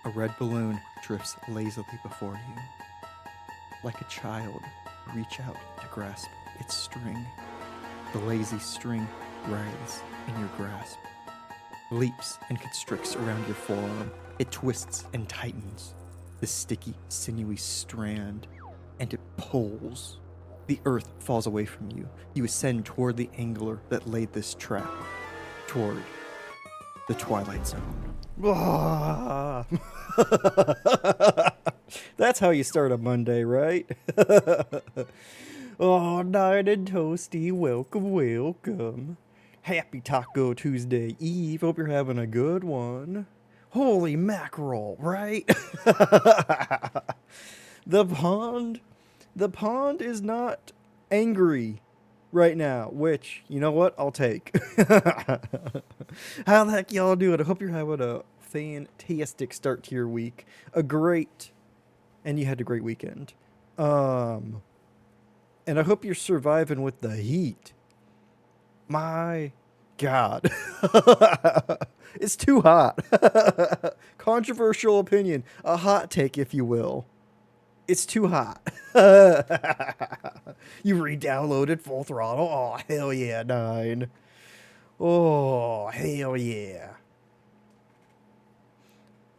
A red balloon drifts lazily before you. Like a child, reach out to grasp its string. The lazy string writhes in your grasp, leaps and constricts around your forearm. It twists and tightens, the sticky, sinewy strand, and it pulls. The earth falls away from you. You ascend toward the angler that laid this trap, toward the Twilight Zone. That's how you start a Monday, right? Oh, Nine and Toasty, welcome, welcome. Happy Taco Tuesday Eve. Hope you're having a good one. Holy mackerel, right? The pond is not angry right now, which, you know what, I'll take. How the heck y'all doing? I hope you're having a fantastic start to your week. And you had a great weekend. And I hope you're surviving with the heat. My God. It's too hot. Controversial opinion. A hot take, if you will. It's too hot. You re-downloaded Full Throttle? Oh, hell yeah, 9. Oh, hell yeah.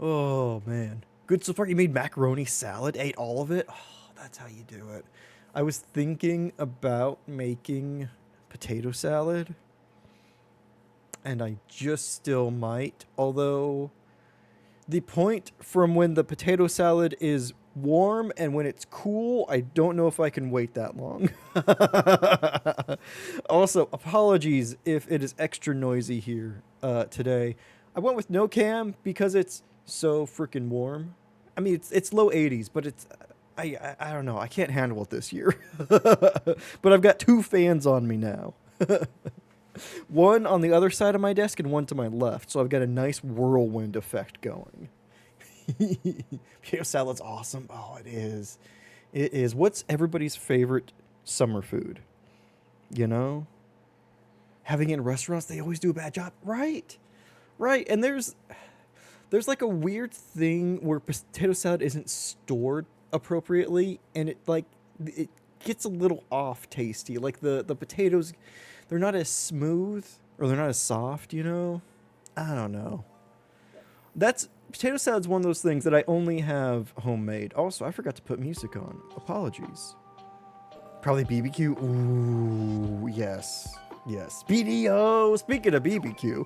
Oh, man. Good so far. You made macaroni salad, ate all of it? Oh, that's how you do it. I was thinking about making potato salad, and I just still might, although the point from when the potato salad is warm and when it's cool, I don't know if I can wait that long. Also, apologies if it is extra noisy here today. I went with no cam because it's so freaking warm. I mean, it's low 80s, but it's I don't know. I can't handle it this year. But I've got 2 fans on me now. One on the other side of my desk and one to my left, so I've got a nice whirlwind effect going. Potato salad's awesome. Oh, it is. It is. What's everybody's favorite summer food? You know? Having it in restaurants, they always do a bad job. Right. Right. And there's like a weird thing where potato salad isn't stored appropriately, and it gets a little off tasty. Like the potatoes, they're not as smooth or they're not as soft, you know? I don't know. Potato salad's one of those things that I only have homemade. Also, I forgot to put music on. Apologies. Probably BBQ. Ooh, yes. Yes. BDO. Speaking of BBQ.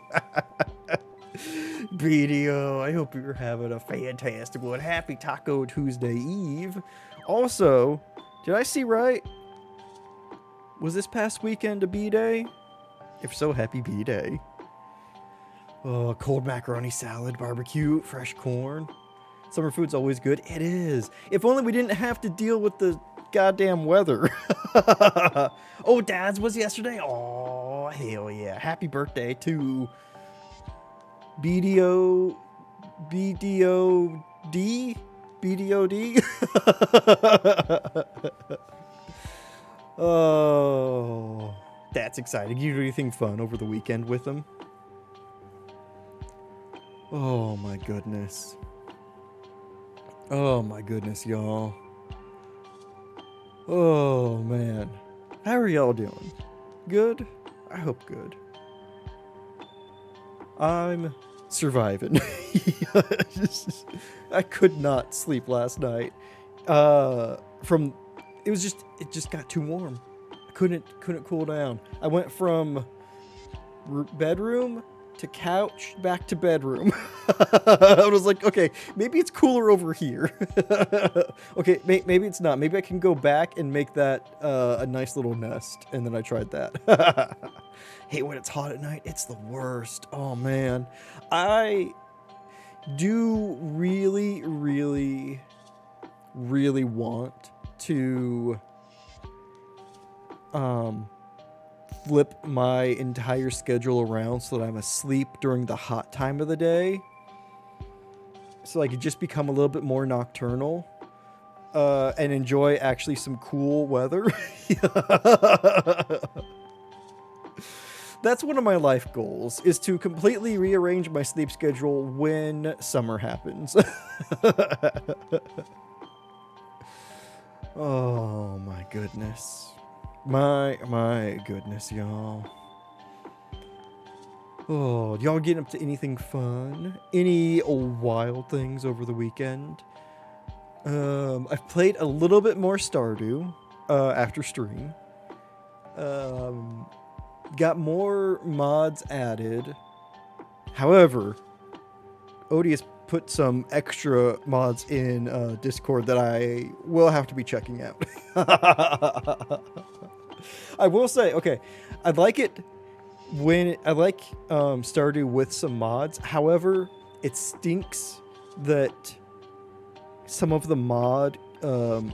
BDO. I hope you're having a fantastic one. Happy Taco Tuesday Eve. Also, did I see right? Was this past weekend a B-Day? If so, happy B-Day. Oh, cold macaroni salad, barbecue, fresh corn. Summer food's always good. It is. If only we didn't have to deal with the goddamn weather. Oh, Dad's was yesterday? Oh, hell yeah. Happy birthday to BDO, BDOD, BDOD. Oh, that's exciting. You do anything fun over the weekend with them? Oh my goodness. Oh my goodness, y'all. Oh man. How are y'all doing? Good? I hope good. I'm surviving. I could not sleep last night. From it just got too warm. I couldn't cool down. I went from bedroom to couch back to bedroom. I was like, okay, maybe it's cooler over here. Okay, maybe it's not. Maybe I can go back and make that a nice little nest. And then I tried that. Hey, when it's hot at night, it's the worst. Oh man, I do really, really, really want to flip my entire schedule around so that I'm asleep during the hot time of the day, so I could just become a little bit more nocturnal and enjoy actually some cool weather. That's one of my life goals, is to completely rearrange my sleep schedule when summer happens. Oh my goodness. My goodness, y'all. Oh, y'all getting up to anything fun? Any wild things over the weekend? I've played a little bit more Stardew after stream. Got more mods added. However, Odie has put some extra mods in Discord that I will have to be checking out. I will say, okay, I like Stardew with some mods. However, it stinks that some of the mod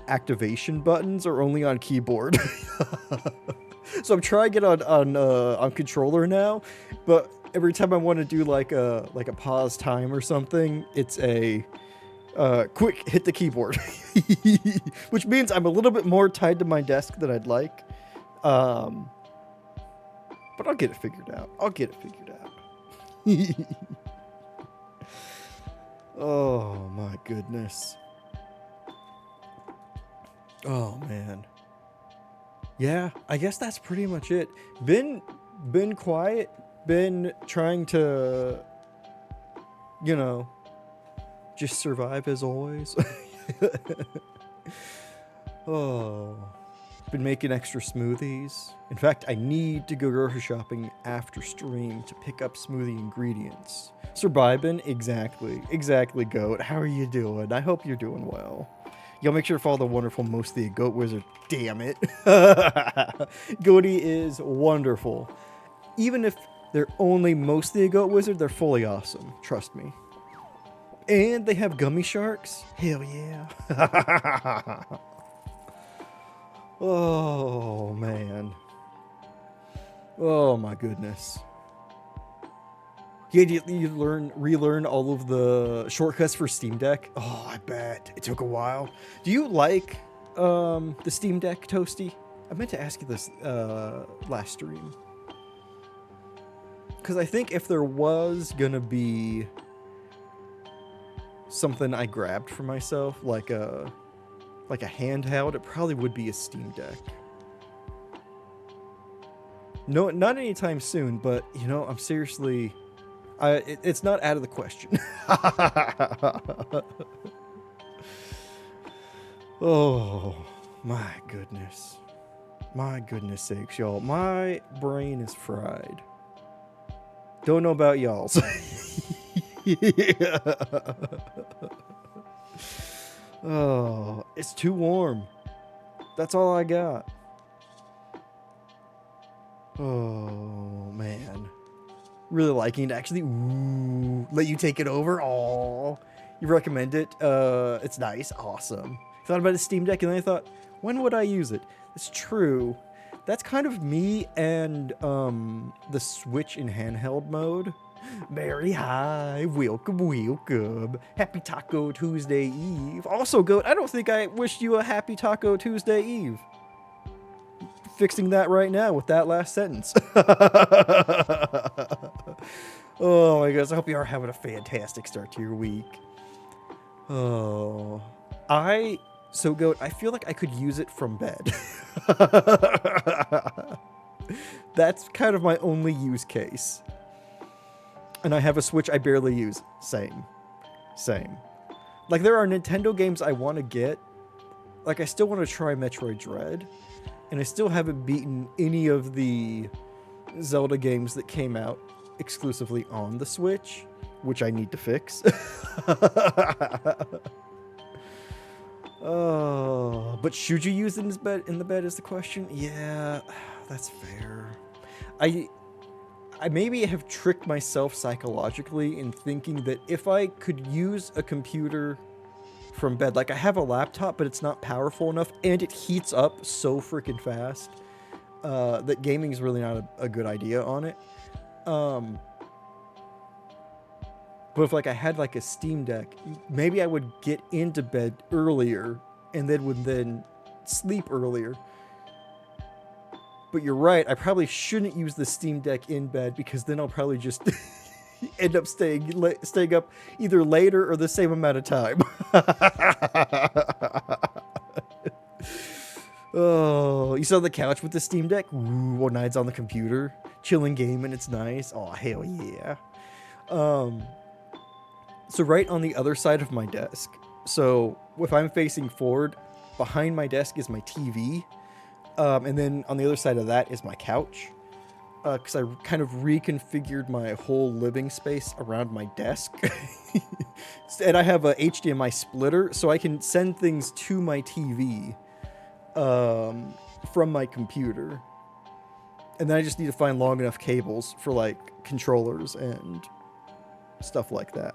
activation buttons are only on keyboard. So I'm trying it on controller now, but every time I want to do like a pause time or something, it's a quick hit the keyboard, which means I'm a little bit more tied to my desk than I'd like. But I'll get it figured out. Oh my goodness. Oh man. Yeah, I guess that's pretty much it. Been quiet. Been trying to, just survive as always. Oh, been making extra smoothies. In fact, I need to go grocery shopping after stream to pick up smoothie ingredients. Surviving, exactly, Goat. How are you doing? I hope you're doing well. Y'all make sure to follow the wonderful Mostly a Goat Wizard. Damn it. Goaty is wonderful. Even if they're only mostly a Goat Wizard, they're fully awesome. Trust me. And they have gummy sharks. Hell yeah. Oh, man. Oh, my goodness. You relearn all of the shortcuts for Steam Deck. Oh, I bet. It took a while. Do you like the Steam Deck, Toasty? I meant to ask you this last stream. Because I think if there was going to be something I grabbed for myself, like a handheld, it probably would be a Steam Deck. No, not anytime soon, but, I'm seriously... it's not out of the question. Oh, my goodness. My goodness sakes, y'all. My brain is fried. Don't know about y'all's. Oh, it's too warm. That's all I got. Oh, man. Really liking it, actually. Ooh, let you take it over. Oh, you recommend it? It's nice. Awesome. Thought about a Steam Deck, and then I thought, when would I use it? It's true. That's kind of me and the Switch in handheld mode. Very high. Welcome, welcome. Happy Taco Tuesday Eve. Also, Goat, I don't think I wished you a happy Taco Tuesday Eve. Fixing that right now with that last sentence. Oh my goodness, I hope you are having a fantastic start to your week. Oh. So Goat, I feel like I could use it from bed. That's kind of my only use case. And I have a Switch I barely use. Same. Like, there are Nintendo games I want to get. Like, I still want to try Metroid Dread. And I still haven't beaten any of the Zelda games that came out exclusively on the Switch, which I need to fix. Oh, but should you use it in the bed is the question? Yeah, that's fair. I maybe have tricked myself psychologically in thinking that if I could use a computer from bed, like I have a laptop, but it's not powerful enough, and it heats up so freaking fast, that gaming is really not a good idea on it. But if like I had like a Steam Deck, maybe I would get into bed earlier and then would sleep earlier. But you're right, I probably shouldn't use the Steam Deck in bed because then I'll probably just end up staying up either later or the same amount of time. Oh, you sit on the couch with the Steam Deck? Ooh, one night's on the computer, chilling gaming, it's nice. Oh, hell yeah. So right on the other side of my desk, so if I'm facing forward, behind my desk is my TV, and then on the other side of that is my couch, because I kind of reconfigured my whole living space around my desk. And I have a HDMI splitter, so I can send things to my TV from my computer. And then I just need to find long enough cables for like controllers and stuff like that.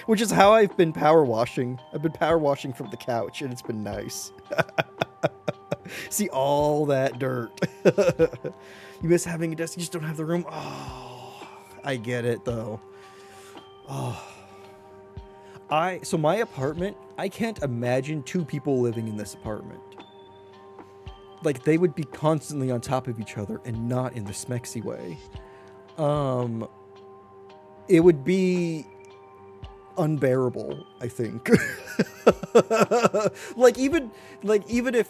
Which is how I've been power washing. I've been power washing from the couch, and it's been nice. See all that dirt. You miss having a desk, you just don't have the room. Oh, I get it though. Oh. So my apartment, I can't imagine two people living in this apartment. Like, they would be constantly on top of each other and not in the smexy way. It would be unbearable, I think. like even if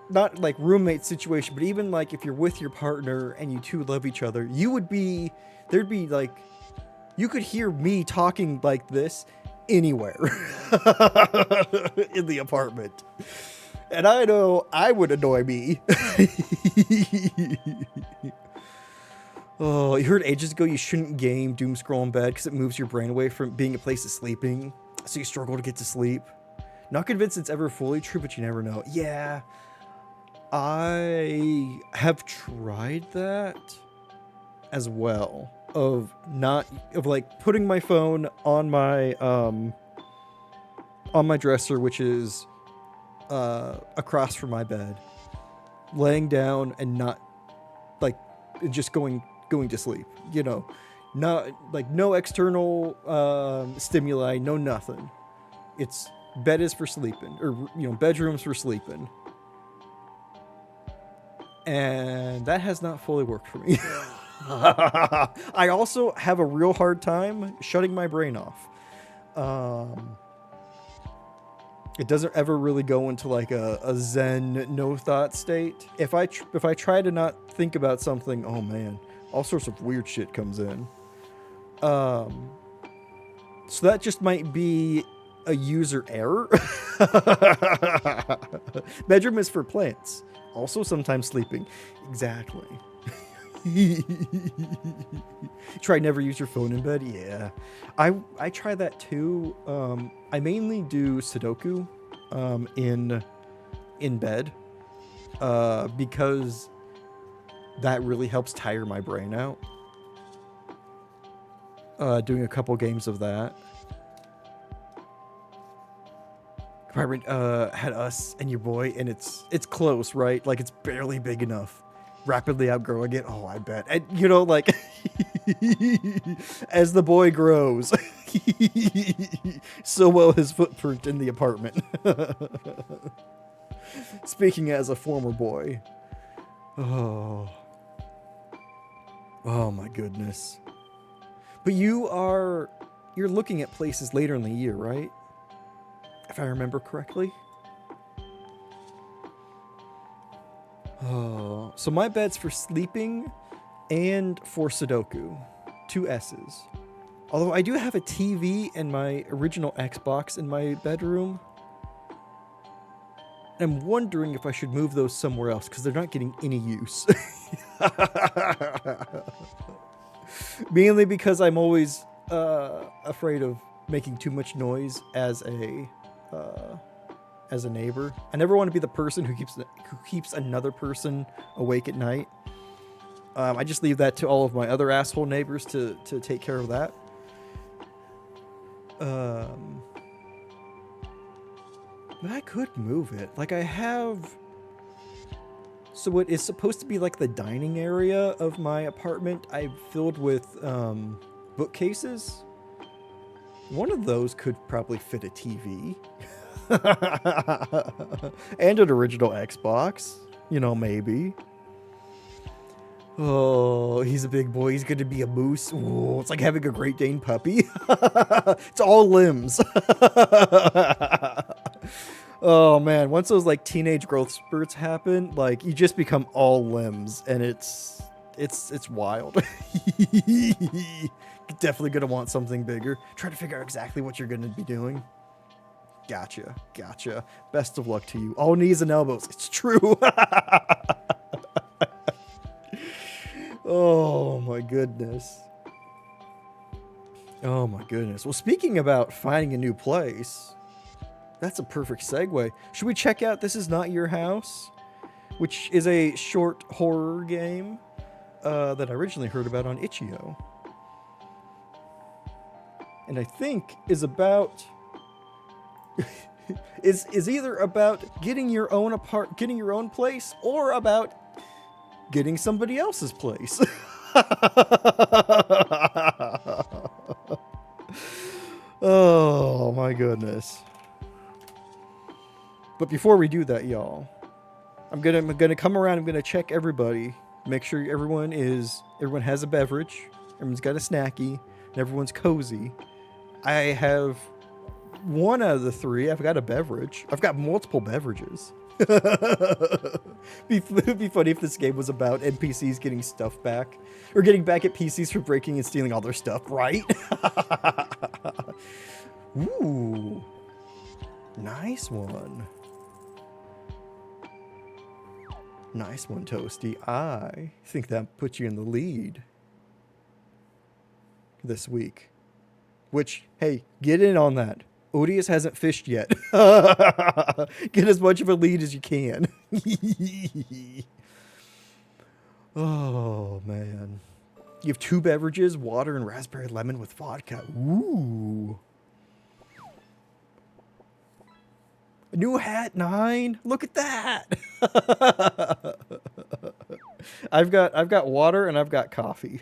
not like roommate situation, but even like if you're with your partner and you two love each other, there'd be like, you could hear me talking like this anywhere in the apartment. And I know I would annoy me. Oh, you heard ages ago you shouldn't game doom scroll in bed because it moves your brain away from being a place of sleeping, so you struggle to get to sleep. Not convinced it's ever fully true, but you never know. Yeah, I have tried that as well. Of like putting my phone on my dresser, which is across from my bed, laying down and not like just going to sleep, you know, not like no external stimuli, no nothing. It's bed is for sleeping, or you know, bedroom's for sleeping, and that has not fully worked for me. I also have a real hard time shutting my brain off. It doesn't ever really go into like a zen no thought state. If I try to not think about something, oh man, all sorts of weird shit comes in. So that just might be a user error. Bedroom is for plants. Also sometimes sleeping. Exactly. Try never use your phone in bed. Yeah, I try that too. I mainly do Sudoku in bed because that really helps tire my brain out. Doing a couple games of that. Apartment had us and your boy, and it's close, right? Like, it's barely big enough. Rapidly outgrowing it. Oh, I bet. And, you know, like, as the boy grows, so will his footprint in the apartment. Speaking as a former boy. Oh. Oh, my goodness. But you're looking at places later in the year, right? If I remember correctly. Oh, so my bed's for sleeping and for Sudoku. 2 S's. Although I do have a TV and my original Xbox in my bedroom. I'm wondering if I should move those somewhere else because they're not getting any use. Mainly because I'm always afraid of making too much noise as a neighbor. I never want to be the person who keeps another person awake at night. I just leave that to all of my other asshole neighbors to take care of that. But I could move it. Like I have. So what is supposed to be like the dining area of my apartment, I've filled with bookcases. One of those could probably fit a TV. And an original Xbox. You know, maybe. Oh, he's a big boy. He's going to be a moose. Ooh, it's like having a Great Dane puppy. It's all limbs. Oh man, once those like teenage growth spurts happen, like you just become all limbs, and it's wild. Definitely gonna want something bigger. Try to figure out exactly what you're gonna be doing. Gotcha. Best of luck to you. All knees and elbows. It's true. Oh my goodness. Well, speaking about finding a new place, that's a perfect segue. Should we check out This Is Not Your House? Which is a short horror game that I originally heard about on Itch.io. And I think is about... is either about getting your own place, or about getting somebody else's place. Oh my goodness. But before we do that, y'all, I'm gonna come around. I'm gonna check everybody, make sure everyone has a beverage, everyone's got a snacky, and everyone's cozy. I have one out of the 3. I've got a beverage. I've got multiple beverages. It'd be funny if this game was about NPCs getting stuff back, or getting back at PCs for breaking and stealing all their stuff, right? Ooh, nice one. Nice one, Toasty. I think that puts you in the lead this week. Which, hey, get in on that. Odious hasn't fished yet. Get as much of a lead as you can. Oh, man. You have 2 beverages, water and raspberry lemon with vodka. Ooh. A new hat, 9. Look at that. I've got water and I've got coffee.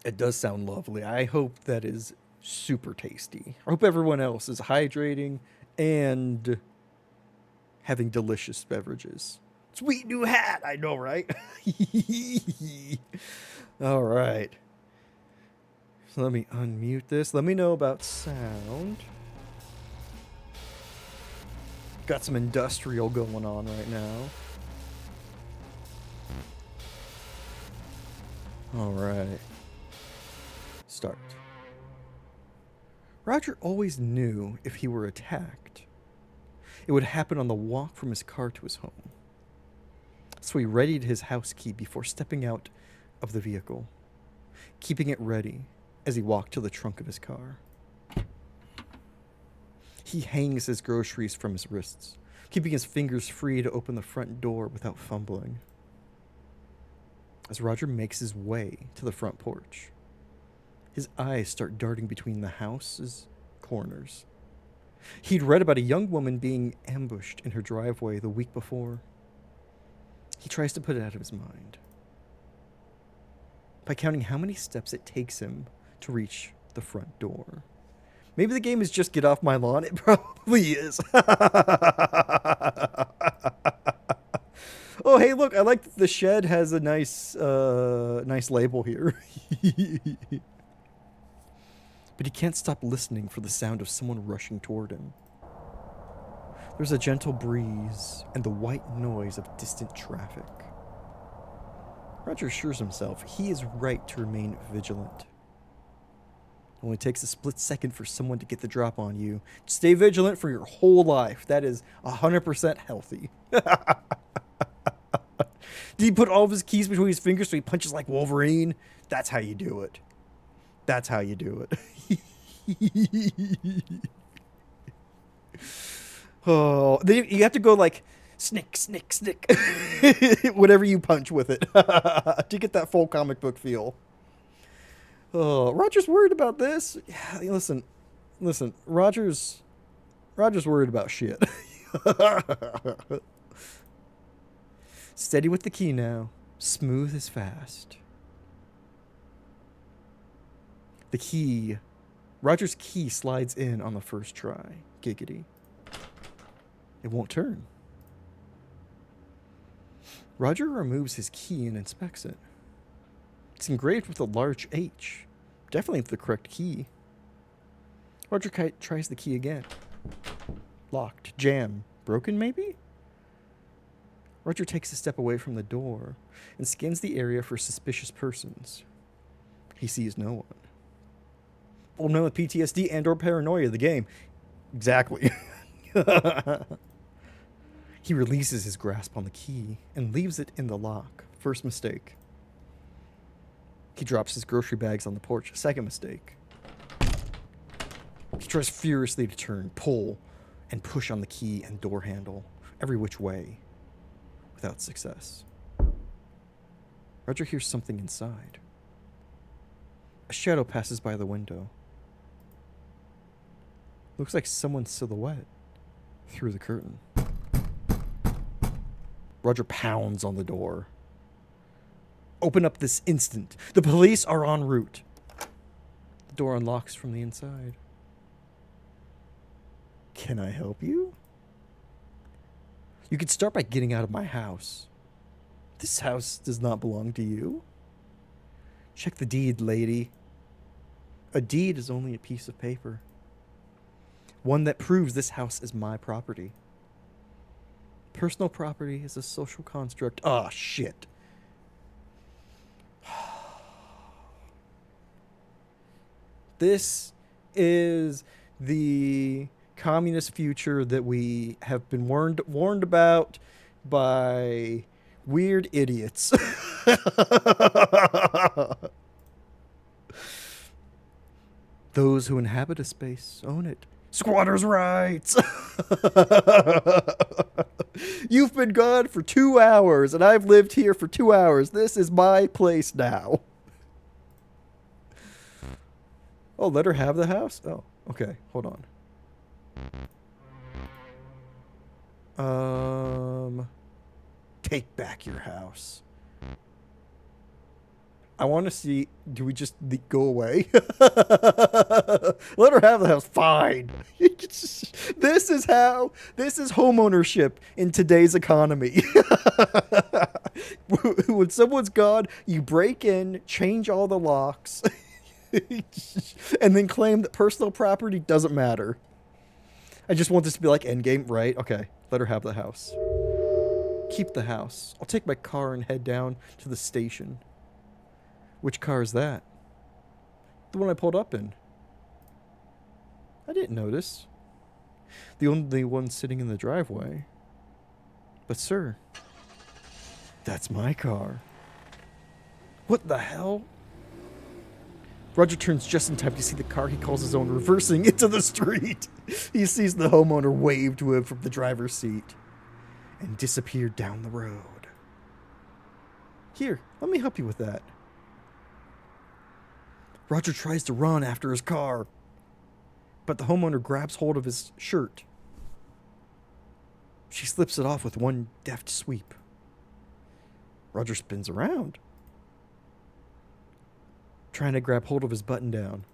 It does sound lovely. I hope that is super tasty. I hope everyone else is hydrating and having delicious beverages. Sweet new hat, I know, right? All right. So let me unmute this. Let me know about sound. Got some industrial going on right now. All right. Start. Roger always knew if he were attacked, it would happen on the walk from his car to his home. So he readied his house key before stepping out of the vehicle, keeping it ready as he walked to the trunk of his car. He hangs his groceries from his wrists, keeping his fingers free to open the front door without fumbling. As Roger makes his way to the front porch, his eyes start darting between the house's corners. He'd read about a young woman being ambushed in her driveway the week before. He tries to put it out of his mind by counting how many steps it takes him to reach the front door. Maybe the game is just get off my lawn. It probably is. Oh, hey, look, I like that the shed has a nice label here. But he can't stop listening for the sound of someone rushing toward him. There's a gentle breeze and the white noise of distant traffic. Roger assures himself he is right to remain vigilant. It only takes a split second for someone to get the drop on you. Stay vigilant for your whole life. That is 100% healthy. Did he put all of his keys between his fingers so he punches like Wolverine? That's how you do it. That's how you do it. Oh, you have to go like snick, snick, snick. Whatever you punch with it to get that full comic book feel. Oh, Roger's worried about this. Yeah, listen. Roger's worried about shit. Steady with the key now. Smooth as fast. Roger's key slides in on the first try. Giggity. It won't turn. Roger removes his key and inspects it. It's engraved with a large H. Definitely the correct key. Roger tries the key again. Locked. Jam. Broken, maybe? Roger takes a step away from the door and scans the area for suspicious persons. He sees no one. Old man with PTSD and or paranoia, the game. Exactly. He releases his grasp on the key and leaves it in the lock. First mistake. He drops his grocery bags on the porch. Second mistake. He tries furiously to turn, pull, and push on the key and door handle, every which way, without success. Roger hears something inside. A shadow passes by the window. Looks like someone's silhouette through the curtain. Roger pounds on the door. Open up this instant. The police are en route. The door unlocks from the inside. Can I help you? You can start by getting out of my house. This house does not belong to you. Check the deed, lady. A deed is only a piece of paper. One that proves this house is my property. Personal property is a social construct. Ah, shit. This is the communist future that we have been warned about by weird idiots. Those who inhabit a space own it. Squatters' rights. You've been gone for 2 hours, and I've lived here for 2 hours. This is my place now. Oh, let her have the house? Oh, okay. Hold on. Take back your house. I want to see, do we just go away? Let her have the house. Fine. This is home ownership in today's economy. When someone's gone, you break in, change all the locks, and then claim that personal property doesn't matter. I just want this to be like Endgame, right? Okay, let her have the house. Keep the house. I'll take my car and head down to the station. Which car is that? The one I pulled up in. I didn't notice. The only one sitting in the driveway. But sir, that's my car. What the hell? Roger turns just in time to see the car he calls his own reversing into the street. He sees the homeowner wave to him from the driver's seat and disappear down the road. Here, let me help you with that. Roger tries to run after his car. but the homeowner grabs hold of his shirt. She slips it off with one deft sweep. Roger spins around, trying to grab hold of his button down.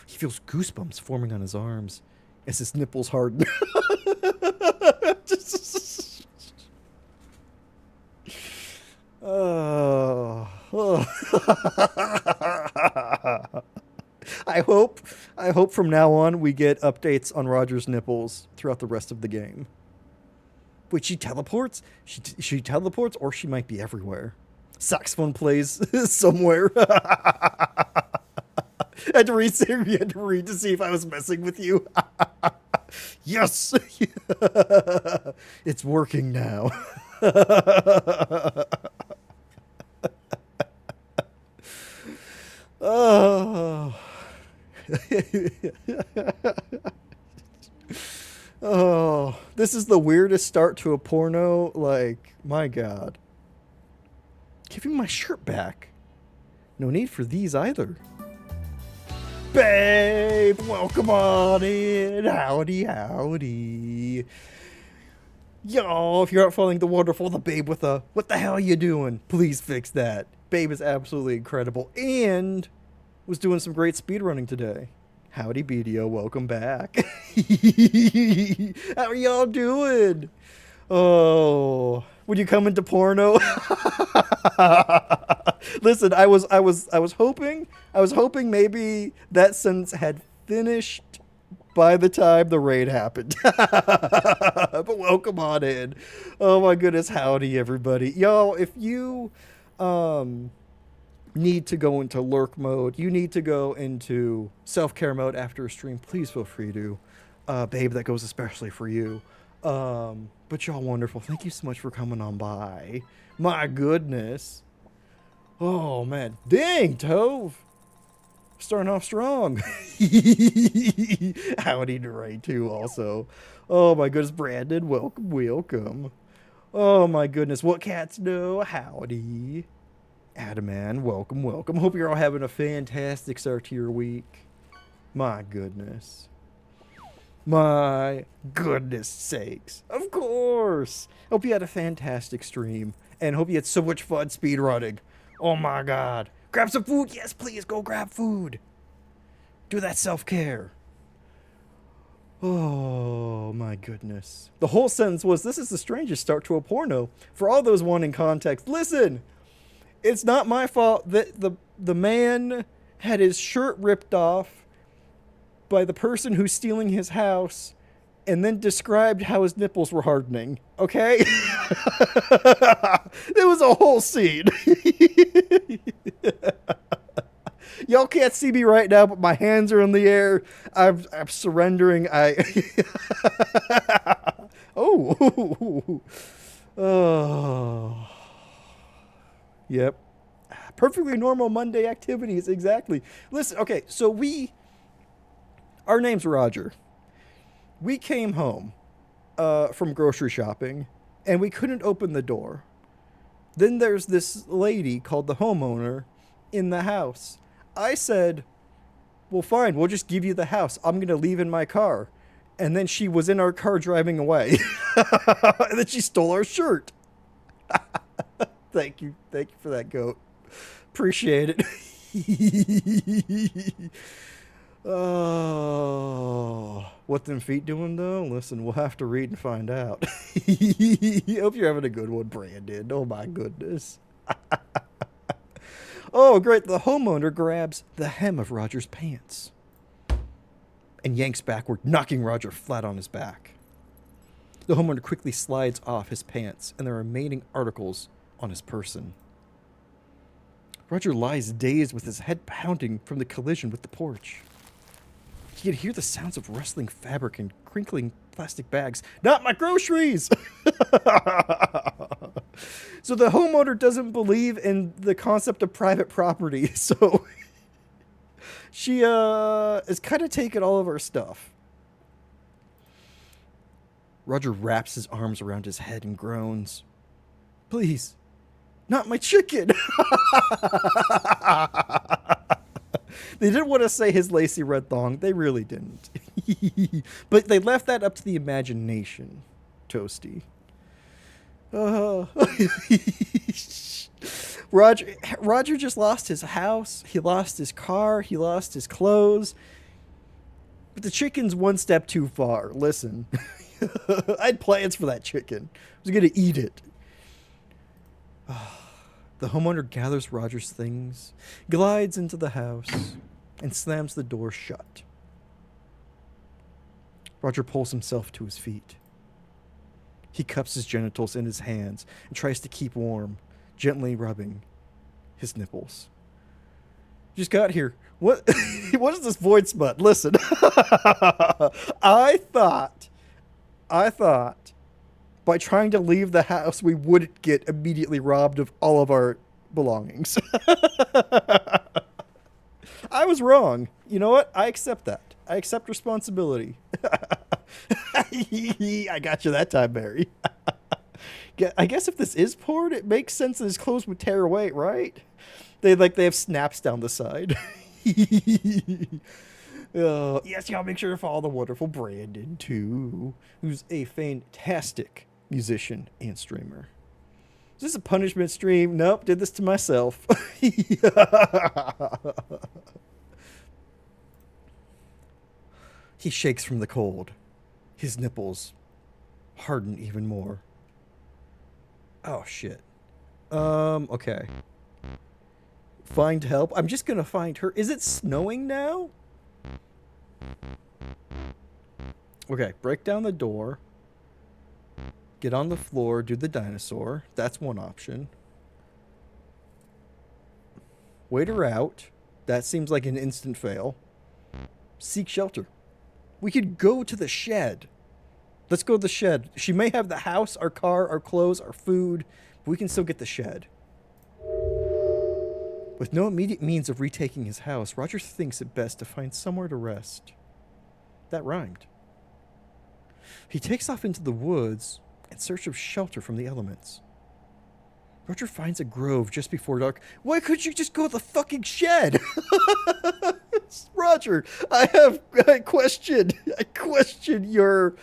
He feels goosebumps forming on his arms as his nipples harden. Oh. I hope from now on we get updates on Roger's nipples throughout the rest of the game. Wait, she teleports? She teleports, or she might be everywhere. Saxophone plays somewhere. I had to read to see if I was messing with you. Yes! It's working now. Oh. Oh, this is the weirdest start to a porno. Like, my God. Give me my shirt back. No need for these either. Babe, welcome on in. Howdy, howdy. Yo, if you're not following the wonderful, the babe with a, what the hell are you doing? Please fix that. Babe is absolutely incredible and was doing some great speedrunning today. Howdy, BDO, welcome back. How are y'all doing? Oh, would you come into porno? Listen, I was hoping maybe that sentence had finished by the time the raid happened. But welcome on in. Oh my goodness, howdy everybody. Yo, if you need to go into lurk mode, you need to go into self-care mode after a stream, please feel free to. Babe, that goes especially for you. But y'all wonderful. Thank you so much for coming on by. My goodness. Oh man. Dang, Tove. Starting off strong. Howdy to Ray too also. Oh my goodness, Brandon, welcome, welcome. Oh my goodness, what cats know? Howdy. Adaman, welcome, welcome. Hope you're all having a fantastic start to your week. My goodness. My goodness sakes. Of course. Hope you had a fantastic stream. And hope you had so much fun speedrunning. Oh my God. Grab some food. Yes, please go grab food. Do that self-care. Oh my goodness. The whole sentence was, this is the strangest start to a porno. For all those wanting context, listen. It's not my fault that the man had his shirt ripped off by the person who's stealing his house and then described how his nipples were hardening. Okay? There was a whole scene. Y'all can't see me right now, but my hands are in the air. I'm surrendering. Oh. Oh. Yep. Perfectly normal Monday activities. Exactly. Listen, okay, so our name's Roger. We came home from grocery shopping, and we couldn't open the door. Then there's this lady called the homeowner in the house. I said, well, fine, we'll just give you the house. I'm going to leave in my car. And then she was in our car driving away. And then she stole our shirt. Thank you. Thank you for that, goat. Appreciate it. Oh, what them feet doing though? Listen, we'll have to read and find out. Hope you're having a good one, Brandon. Oh my goodness. Oh, great. The homeowner grabs the hem of Roger's pants and yanks backward, knocking Roger flat on his back. The homeowner quickly slides off his pants and the remaining articles on his person. Roger lies dazed with his head pounding from the collision with the porch. He could hear the sounds of rustling fabric and crinkling plastic bags. Not my groceries! So the homeowner doesn't believe in the concept of private property, so she is kind of taking all of our stuff. Roger wraps his arms around his head and groans. Please, not my chicken! They didn't want to say his lacy red thong. They really didn't. But they left that up to the imagination, Toasty. Roger just lost his house. He lost his car. He lost his clothes. But the chicken's one step too far. Listen, I had plans for that chicken. I was going to eat it. The homeowner gathers Roger's things, glides into the house, and slams the door shut. Roger pulls himself to his feet. He cups his genitals in his hands and tries to keep warm, gently rubbing his nipples. Just got here. What? What is this void smut? Listen, I thought by trying to leave the house, we wouldn't get immediately robbed of all of our belongings. I was wrong. You know what? I accept that. I accept responsibility. I got you that time, Mary. I guess if this is porn, it makes sense that his clothes would tear away, right? They have snaps down the side. Yes, y'all make sure to follow the wonderful Brandon, too, who's a fantastic musician and streamer. Is this a punishment stream? Nope, did this to myself. He shakes from the cold. His nipples harden even more. Oh, shit. Okay. Find help. I'm just gonna find her. Is it snowing now? Okay, break down the door. Get on the floor, do the dinosaur. That's one option. Wait her out. That seems like an instant fail. Seek shelter. We could go to the shed. Let's go to the shed. She may have the house, our car, our clothes, our food, but we can still get the shed. With no immediate means of retaking his house, Roger thinks it best to find somewhere to rest. That rhymed. He takes off into the woods in search of shelter from the elements. Roger finds a grove just before dark. Why couldn't you just go to the fucking shed? Roger, I question your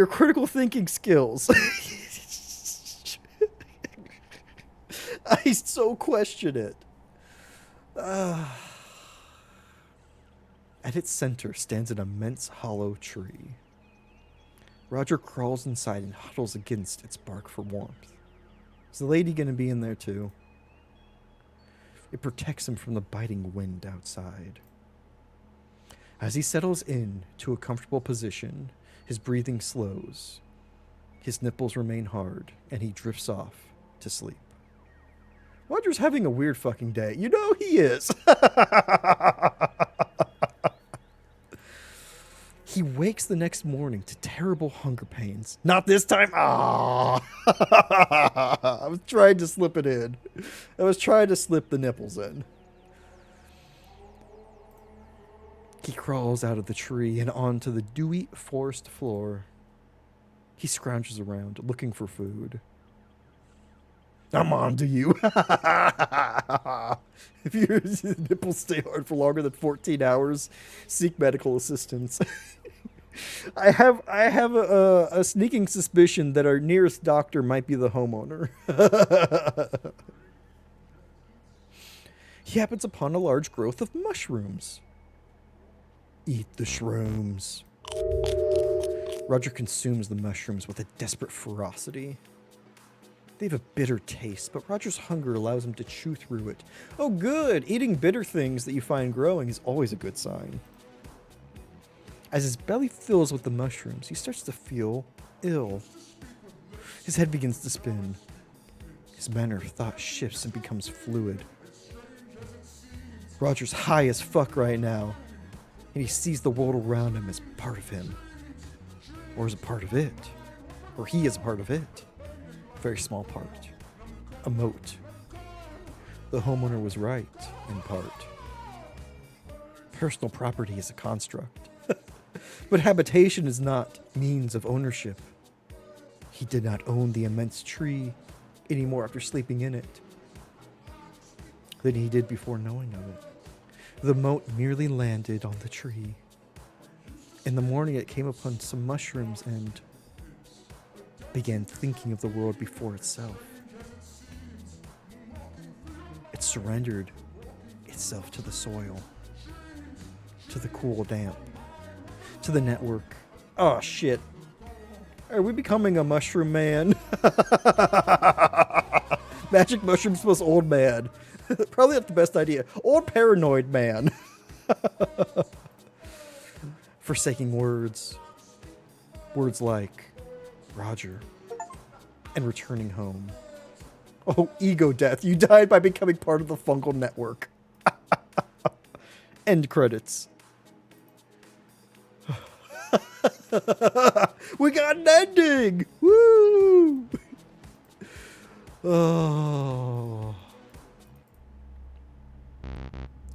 critical thinking skills. I so question it. At its center stands an immense hollow tree. Roger crawls inside and huddles against its bark for warmth. Is the lady going to be in there too? It protects him from the biting wind outside. As he settles in to a comfortable position, his breathing slows. His nipples remain hard, and he drifts off to sleep. Roger's having a weird fucking day. You know he is. He wakes the next morning to terrible hunger pains. Not this time. Ah! I was trying to slip it in. I was trying to slip the nipples in. He crawls out of the tree and onto the dewy forest floor. He scrounges around, looking for food. I'm on to you. If your nipples stay hard for longer than 14 hours, seek medical assistance. I have a sneaking suspicion that our nearest doctor might be the homeowner. He happens upon a large growth of mushrooms. Eat the shrooms. Roger consumes the mushrooms with a desperate ferocity. They have a bitter taste, but Roger's hunger allows him to chew through it. Oh good! Eating bitter things that you find growing is always a good sign. As his belly fills with the mushrooms, he starts to feel ill. His head begins to spin. His manner of thought shifts and becomes fluid. Roger's high as fuck right now, and he sees the world around him as part of him. Or as a part of it. Or he is a part of it. Very small part. A moat. The homeowner was right, in part. Personal property is a construct. But habitation is not means of ownership. He did not own the immense tree anymore after sleeping in it than he did before knowing of it. The mote merely landed on the tree. In the morning, it came upon some mushrooms and began thinking of the world before itself. It surrendered itself to the soil, to the cool damp, to the network. Oh, shit. Are we becoming a mushroom man? Magic mushrooms plus old man. Probably not the best idea. Old paranoid man. Forsaking words. Words like Roger and returning home. Oh, ego death. You died by becoming part of the fungal network. End credits. We got an ending! Woo! Oh.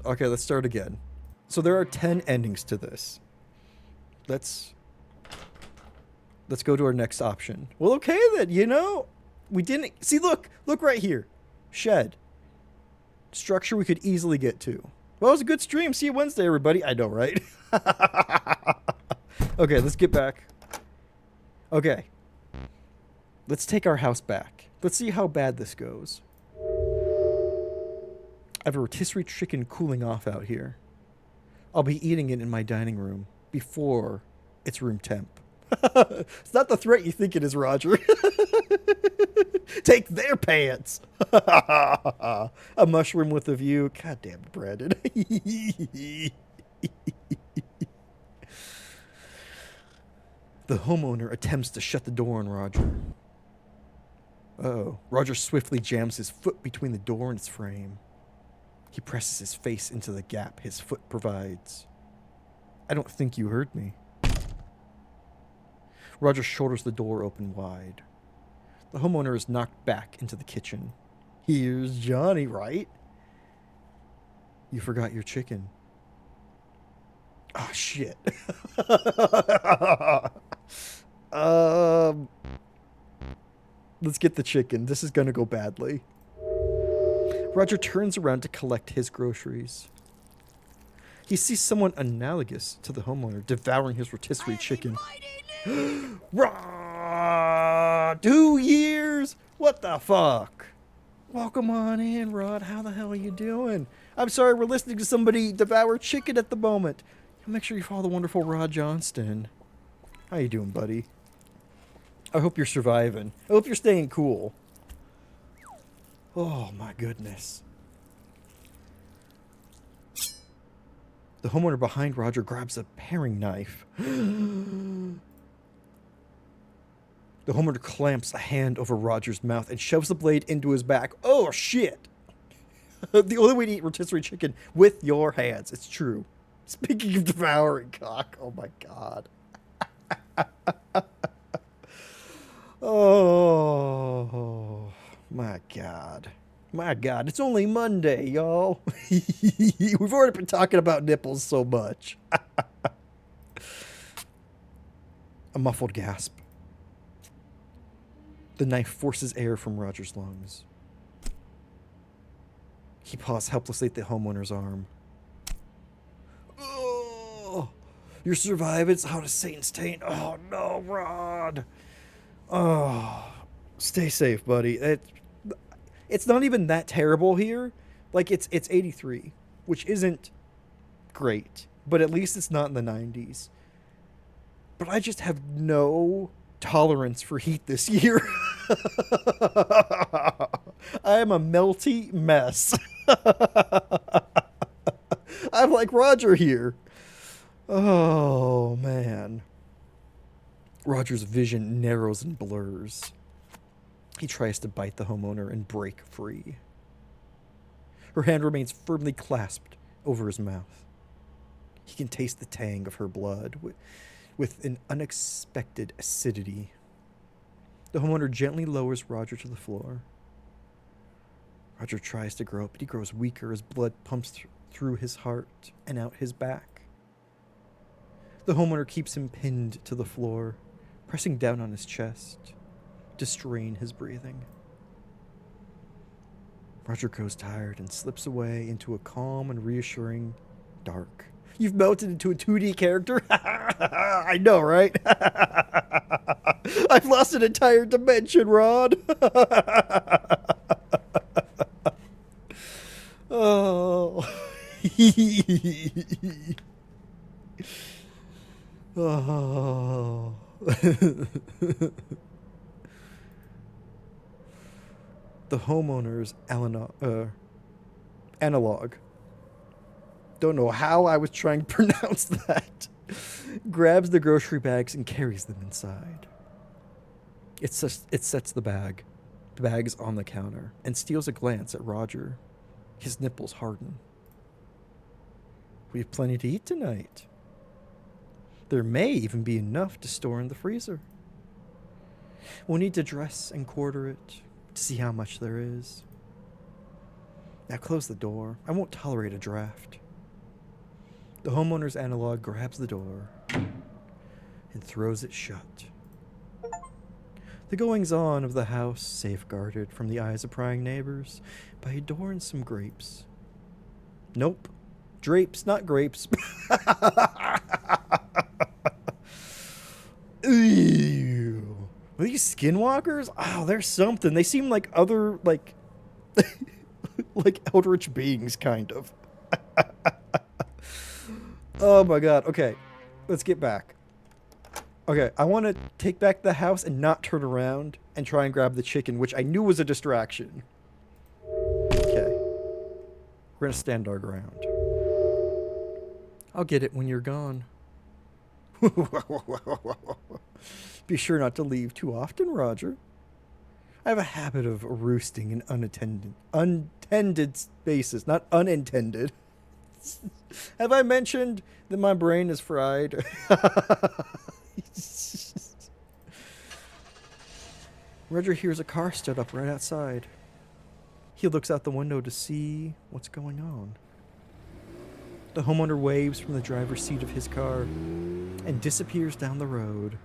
Okay, let's start again. So there are 10 endings to this. Let's go to our next option. Well, okay then, you know, we didn't... See, look right here. Shed. Structure we could easily get to. Well, it was a good stream. See you Wednesday, everybody. I know, right? Okay, let's get back. Okay. Let's take our house back. Let's see how bad this goes. I have a rotisserie chicken cooling off out here. I'll be eating it in my dining room before it's room temp. It's not the threat you think it is, Roger. Take their pants. A mushroom with a view. God damn it, Brandon. The homeowner attempts to shut the door on Roger. Uh-oh. Roger swiftly jams his foot between the door and its frame. He presses his face into the gap his foot provides. I don't think you heard me. Roger shoulders the door open wide. The homeowner is knocked back into the kitchen. Here's Johnny, right? You forgot your chicken. Oh, shit. Let's get the chicken. This is gonna go badly. Roger turns around to collect his groceries. He sees someone analogous to the homeowner devouring his rotisserie chicken. Rod! 2 years? What the fuck? Welcome on in, Rod. How the hell are you doing? I'm sorry, we're listening to somebody devour chicken at the moment. Make sure you follow the wonderful Rod Johnston. How you doing, buddy? I hope you're surviving. I hope you're staying cool. Oh, my goodness. The homeowner behind Roger grabs a paring knife. The homeowner clamps a hand over Roger's mouth and shoves the blade into his back. Oh, shit. The only way to eat rotisserie chicken with your hands. It's true. Speaking of devouring cock. Oh, my God. Oh, my God. My God, it's only Monday, y'all. We've already been talking about nipples so much. A muffled gasp. The knife forces air from Roger's lungs. He paws helplessly at the homeowner's arm. Oh, you're surviving. It's out of Satan's taint. Oh, no, Rod. Oh, stay safe, buddy. It's not even that terrible here. Like, it's 83, which isn't great, but at least it's not in the 90s. But I just have no tolerance for heat this year. I am a melty mess. I'm like Roger here. Oh, man. Roger's vision narrows and blurs. He tries to bite the homeowner and break free. Her hand remains firmly clasped over his mouth. He can taste the tang of her blood with an unexpected acidity. The homeowner gently lowers Roger to the floor. Roger tries to grow up, but he grows weaker as blood pumps through his heart and out his back. The homeowner keeps him pinned to the floor, pressing down on his chest to strain his breathing. Roger grows tired and slips away into a calm and reassuring dark. You've melted into a 2D character? I know, right? I've lost an entire dimension, Rod. Oh. Oh. The homeowner's analog. Don't know how I was trying to pronounce that. Grabs the grocery bags and carries them inside. It sets the bags on the counter, and steals a glance at Roger. His nipples harden. We have plenty to eat tonight. There may even be enough to store in the freezer. We'll need to dress and quarter it to see how much there is. Now close the door. I won't tolerate a draft. The homeowner's analog grabs the door and throws it shut. The goings-on of the house safeguarded from the eyes of prying neighbors by a door and some grapes. Nope. Drapes, not grapes. Ew. Are these skinwalkers? Oh, there's something. They seem like other, like eldritch beings, kind of. Oh my god. Okay, let's get back. Okay, I want to take back the house and not turn around and try and grab the chicken, which I knew was a distraction. Okay. We're going to stand our ground. I'll get it when you're gone. Be sure not to leave too often, Roger. I have a habit of roosting in untended spaces, not unintended. Have I mentioned that my brain is fried? Roger hears a car stood up right outside. He looks out the window to see what's going on. The homeowner waves from the driver's seat of his car and disappears down the road.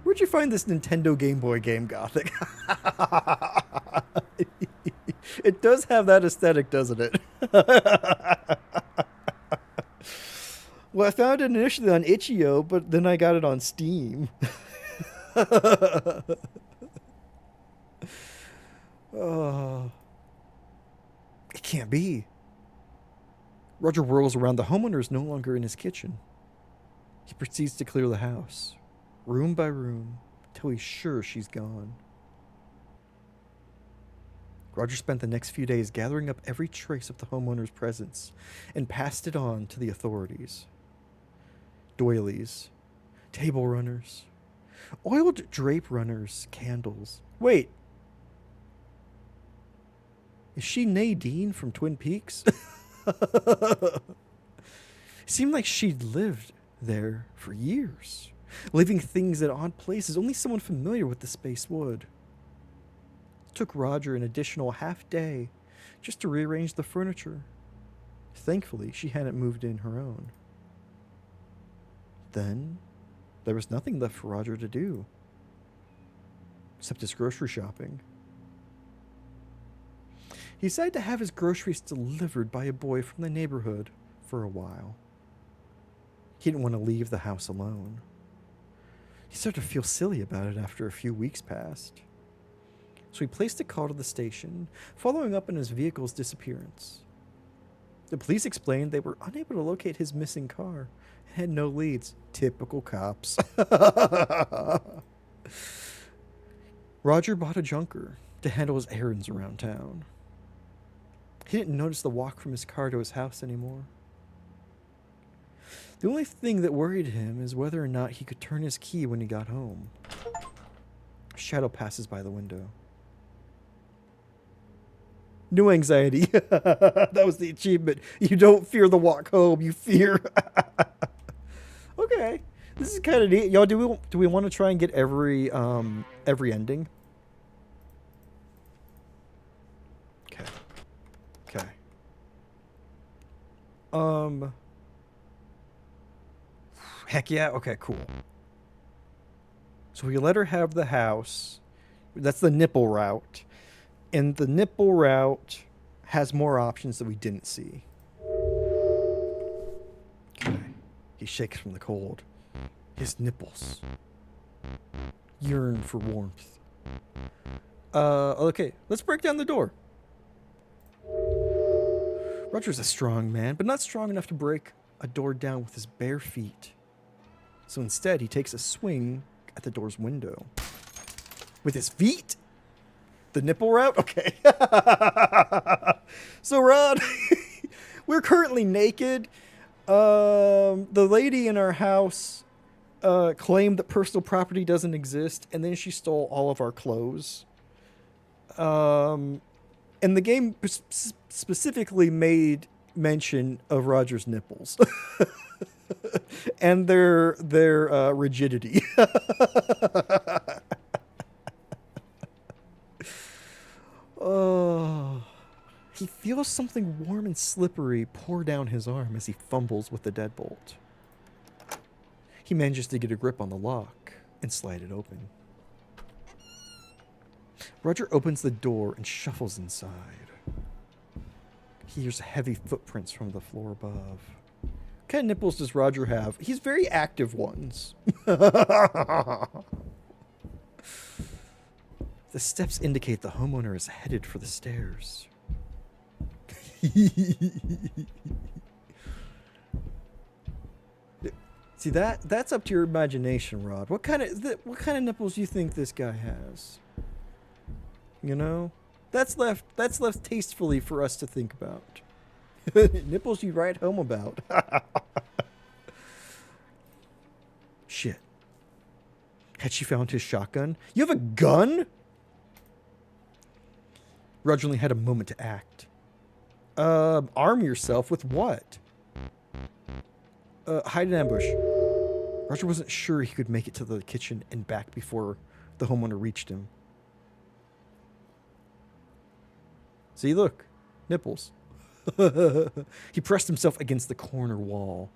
Where'd you find this Nintendo Game Boy game, Gothic? It does have that aesthetic, doesn't it? Well, I found it initially on Itch.io, but then I got it on Steam. Oh, it can't be. Roger whirls around. The homeowner is no longer in his kitchen. He proceeds to clear the house, room by room, till he's sure she's gone. Roger spent the next few days gathering up every trace of the homeowner's presence and passed it on to the authorities. Doilies, table runners, oiled drape runners, candles. Wait. Is she Nadine from Twin Peaks? Seemed like she'd lived there for years, leaving things at odd places only someone familiar with the space would. It took Roger an additional half day just to rearrange the furniture. Thankfully, she hadn't moved in her own. Then, there was nothing left for Roger to do, except his grocery shopping. He decided to have his groceries delivered by a boy from the neighborhood for a while. He didn't want to leave the house alone. He started to feel silly about it after a few weeks passed. So he placed a call to the station, following up on his vehicle's disappearance. The police explained they were unable to locate his missing car and had no leads. Typical cops. Roger bought a junker to handle his errands around town. He didn't notice the walk from his car to his house anymore. The only thing that worried him is whether or not he could turn his key when he got home. A shadow passes by the window. No anxiety. That was the achievement. You don't fear the walk home. You fear. Okay, this is kind of neat, y'all. Do we want to try and get every ending? Okay. Okay. Heck yeah. Okay, cool. So we let her have the house. That's the nipple route. And the nipple route has more options that we didn't see. Okay. Okay. So we let her have the house. That's the nipple route. And the nipple route has more options that we didn't see. Okay. Okay. Cool. So we let her have the house. And the nipple route has more options that we didn't see. Okay. Okay. Cool. So we let her have the house. And the nipple route has more options that we didn't see. Okay. He shakes from the cold. His nipples yearn for warmth. Okay, let's break down the door. Roger's a strong man, but not strong enough to break a door down with his bare feet. So instead, he takes a swing at the door's window. With his feet? The nipple route? Okay. So, Rod, we're currently naked. The lady in our house claimed that personal property doesn't exist, and then she stole all of our clothes. And the game specifically made mention of Roger's nipples and their rigidity. Oh, he feels something warm and slippery pour down his arm as he fumbles with the deadbolt. He manages to get a grip on the lock and slide it open. Roger opens the door and shuffles inside. He hears heavy footprints from the floor above. What kind of nipples does Roger have? He's very active ones. The steps indicate the homeowner is headed for the stairs. See, that's up to your imagination, Rod. What kind of nipples do you think this guy has? You know? That's left tastefully for us to think about. Nipples you write home about. Shit. Had she found his shotgun? You have a gun? Roger only had a moment to act. Arm yourself with what? Hide in ambush. Roger wasn't sure he could make it to the kitchen and back before the homeowner reached him. See, look. Nipples. He pressed himself against the corner wall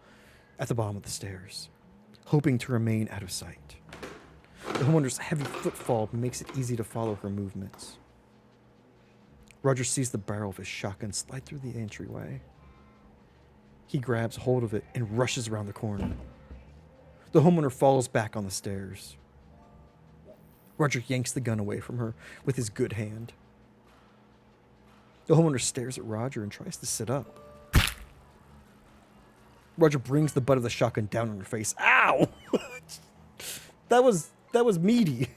at the bottom of the stairs, hoping to remain out of sight. The homeowner's heavy footfall makes it easy to follow her movements. Roger sees the barrel of his shotgun slide through the entryway. He grabs hold of it and rushes around the corner. The homeowner falls back on the stairs. Roger yanks the gun away from her with his good hand. The homeowner stares at Roger and tries to sit up. Roger brings the butt of the shotgun down on her face. Ow! That was meaty.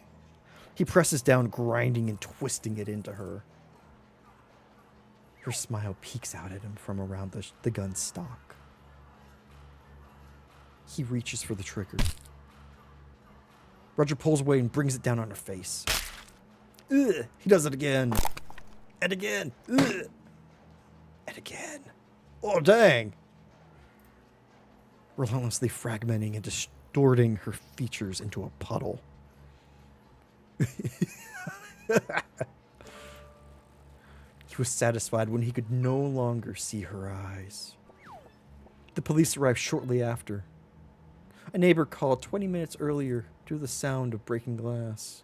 He presses down, grinding and twisting it into her. Her smile peeks out at him from around the gun's stock. He reaches for the trigger. Roger pulls away and brings it down on her face. Ugh. He does it again. And again. Ugh. And again. Oh, dang. Relentlessly fragmenting and distorting her features into a puddle. He was satisfied when he could no longer see her eyes. The police arrived shortly after. A neighbor called 20 minutes earlier due to the sound of breaking glass.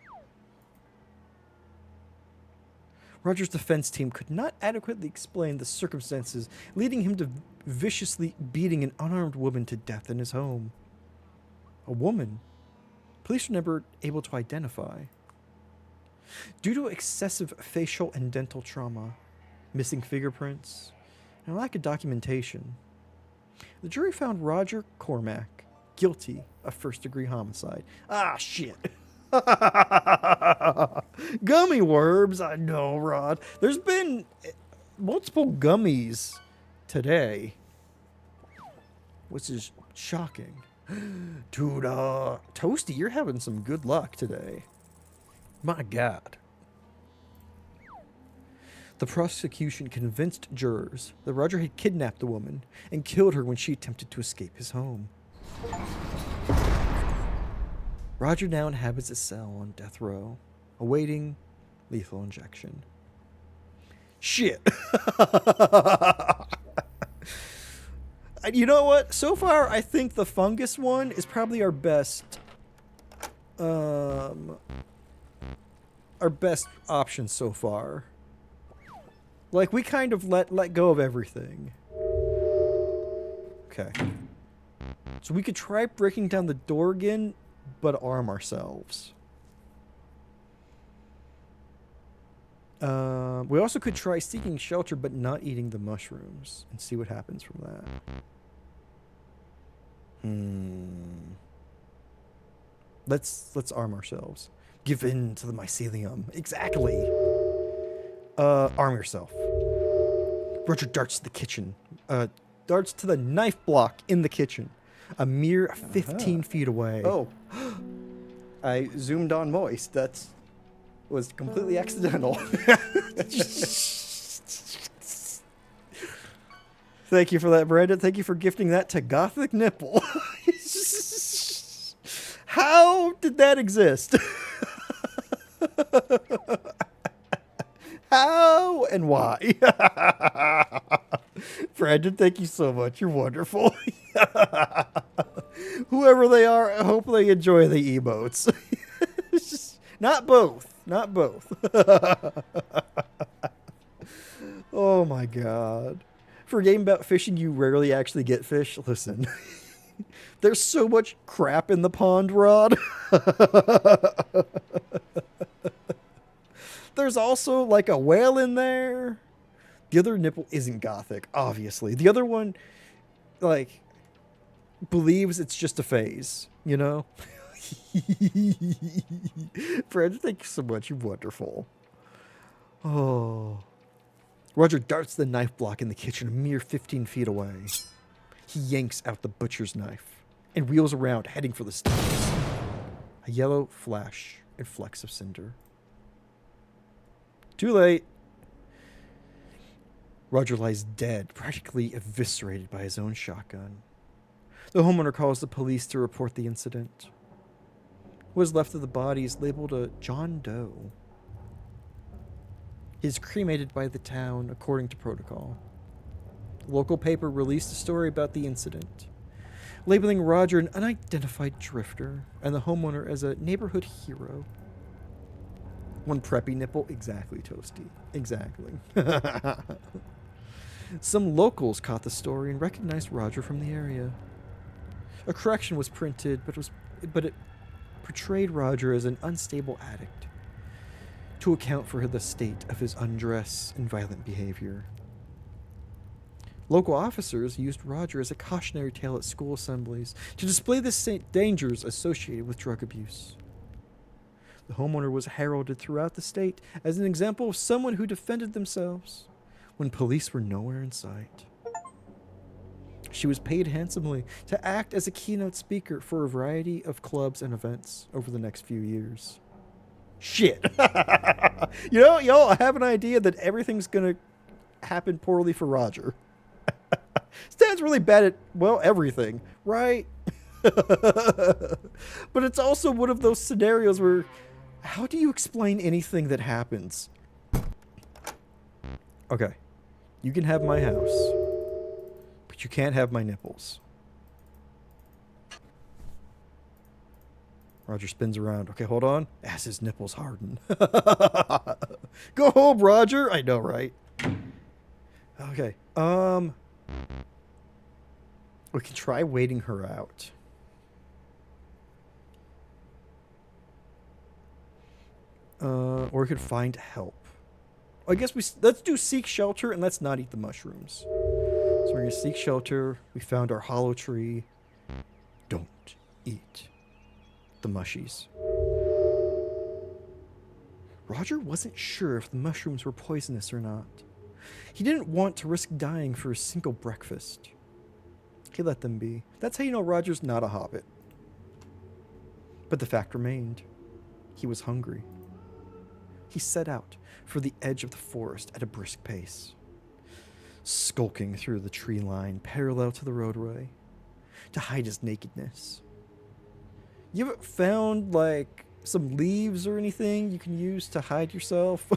Roger's defense team could not adequately explain the circumstances leading him to viciously beating an unarmed woman to death in his home. A woman police were never able to identify. Due to excessive facial and dental trauma, missing fingerprints, and a lack of documentation, the jury found Roger Cormack guilty of first-degree homicide. Ah, shit. Gummy worms, I know, Rod. There's been multiple gummies today, which is shocking. Dude, Toasty, you're having some good luck today. My God. The prosecution convinced jurors that Roger had kidnapped the woman and killed her when she attempted to escape his home. Roger now inhabits a cell on death row, awaiting lethal injection. Shit. You know what? So far, I think the fungus one is probably our best option so far. Like, we kind of let go of everything. Okay. So we could try breaking down the door again, but arm ourselves. We also could try seeking shelter, but not eating the mushrooms, and see what happens from that. Let's arm ourselves. Give in to the mycelium. Exactly. Arm yourself. Roger darts to the kitchen. Darts to the knife block in the kitchen. A mere 15 feet away. Oh. I zoomed on moist. That was completely accidental. Thank you for that, Brandon. Thank you for gifting that to Gothic Nipple. How did that exist? How and why? Brandon, thank you so much. You're wonderful. Whoever they are, I hope they enjoy the emotes. Not both. Not both. Oh my god. For a game about fishing, you rarely actually get fish. Listen. There's so much crap in the pond, Rod. There's also like a whale in there. The other nipple isn't Gothic, obviously. The other one, like, believes it's just a phase, you know? Fred, thank you so much. You're wonderful. Oh. Roger darts the knife block in the kitchen a mere 15 feet away. He yanks out the butcher's knife and wheels around, heading for the stairs. A yellow flash and flecks of cinder. Too late. Roger lies dead, practically eviscerated by his own shotgun. The homeowner calls the police to report the incident. What is left of the body is labeled a John Doe. He is cremated by the town according to protocol. The local paper released a story about the incident, labeling Roger an unidentified drifter and the homeowner as a neighborhood hero. One preppy nipple. Exactly, Toasty. Exactly. Some locals caught the story and recognized Roger from the area. A correction was printed, but it portrayed Roger as an unstable addict to account for the state of his undress and violent behavior. Local officers used Roger as a cautionary tale at school assemblies to display the dangers associated with drug abuse. The homeowner was heralded throughout the state as an example of someone who defended themselves when police were nowhere in sight. She was paid handsomely to act as a keynote speaker for a variety of clubs and events over the next few years. Shit. Yo, I have an idea that everything's gonna happen poorly for Roger. Stan's really bad at, well, everything, right? But it's also one of those scenarios where, how do you explain anything that happens? Okay, you can have my house, but you can't have my nipples. Roger spins around. Okay, hold on. As his nipples harden. Go home, Roger. I know, right? Okay. We can try waiting her out. Or we could find help. I guess let's do seek shelter and let's not eat the mushrooms. So we're gonna seek shelter. We found our hollow tree. Don't eat the mushies. Roger wasn't sure if the mushrooms were poisonous or not. He didn't want to risk dying for a single breakfast. He let them be. That's how you know Roger's not a hobbit. But the fact remained. He was hungry. He set out for the edge of the forest at a brisk pace, skulking through the tree line parallel to the roadway to hide his nakedness. You ever found, like, some leaves or anything you can use to hide yourself?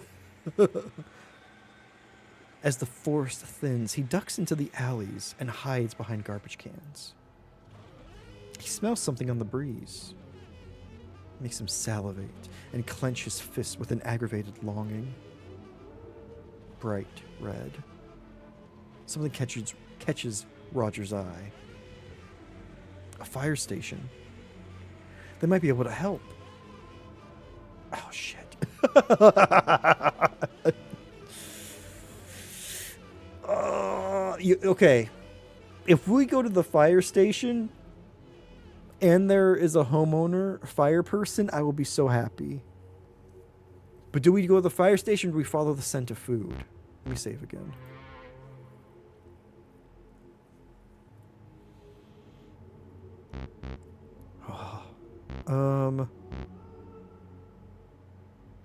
As the forest thins, he ducks into the alleys and hides behind garbage cans. He smells something on the breeze. It makes him salivate and clench his fists with an aggravated longing. Bright red. Something catches Roger's eye. A fire station. They might be able to help. Oh, shit. Okay. If we go to the fire station and there is a homeowner, fire person, I will be so happy. But do we go to the fire station or do we follow the scent of food? Let me save again.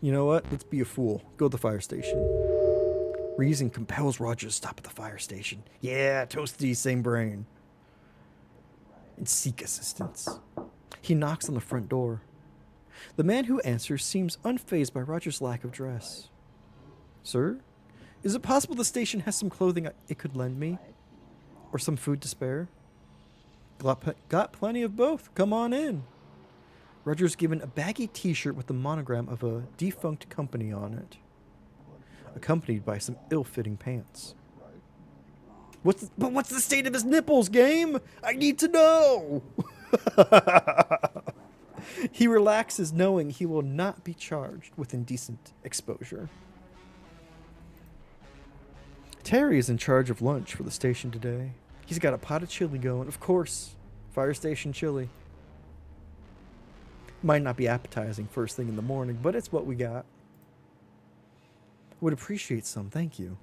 You know what? Let's be a fool. Go to the fire station. Reason compels Roger to stop at the fire station. Yeah, toasty, same brain. And seek assistance. He knocks on the front door. The man who answers seems unfazed by Roger's lack of dress. Sir, is it possible the station has some clothing it could lend me? Or some food to spare? Got plenty of both. Come on in. Roger's given a baggy t-shirt with the monogram of a defunct company on it, accompanied by some ill-fitting pants. What's the state of his nipples, game? I need to know! He relaxes knowing he will not be charged with indecent exposure. Terry is in charge of lunch for the station today. He's got a pot of chili going. Of course, fire station chili. Might not be appetizing first thing in the morning, but it's what we got. Would appreciate some, thank you.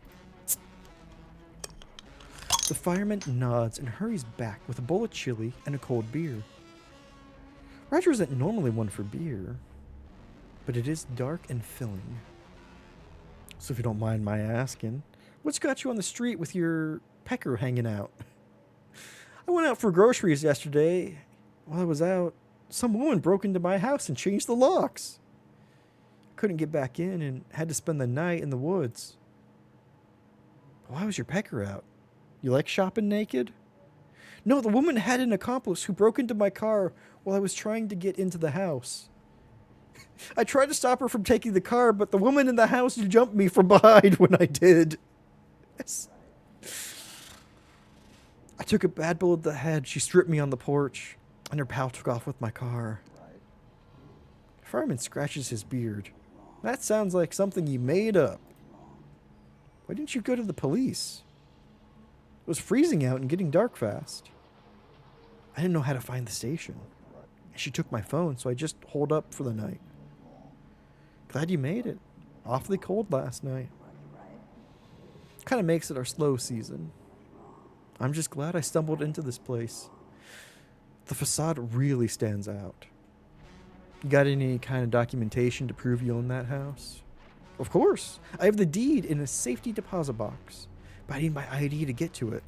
The fireman nods and hurries back with a bowl of chili and a cold beer. Roger isn't normally one for beer, but it is dark and filling. So if you don't mind my asking, what's got you on the street with your pecker hanging out? I went out for groceries yesterday. While I was out, some woman broke into my house and changed the locks. Couldn't get back in and had to spend the night in the woods. Why was your pecker out? You like shopping naked? No, the woman had an accomplice who broke into my car while I was trying to get into the house. I tried to stop her from taking the car, but the woman in the house jumped me from behind when I did. I took a bad bullet to the head. She stripped me on the porch, and her pal took off with my car. The fireman scratches his beard. That sounds like something you made up. Why didn't you go to the police? It was freezing out and getting dark fast. I didn't know how to find the station. She took my phone, so I just holed up for the night. Glad you made it. Awfully cold last night. Kind of makes it our slow season. I'm just glad I stumbled into this place. The facade really stands out. You got any kind of documentation to prove you own that house? Of course. I have the deed in a safety deposit box, but I need my ID to get to it.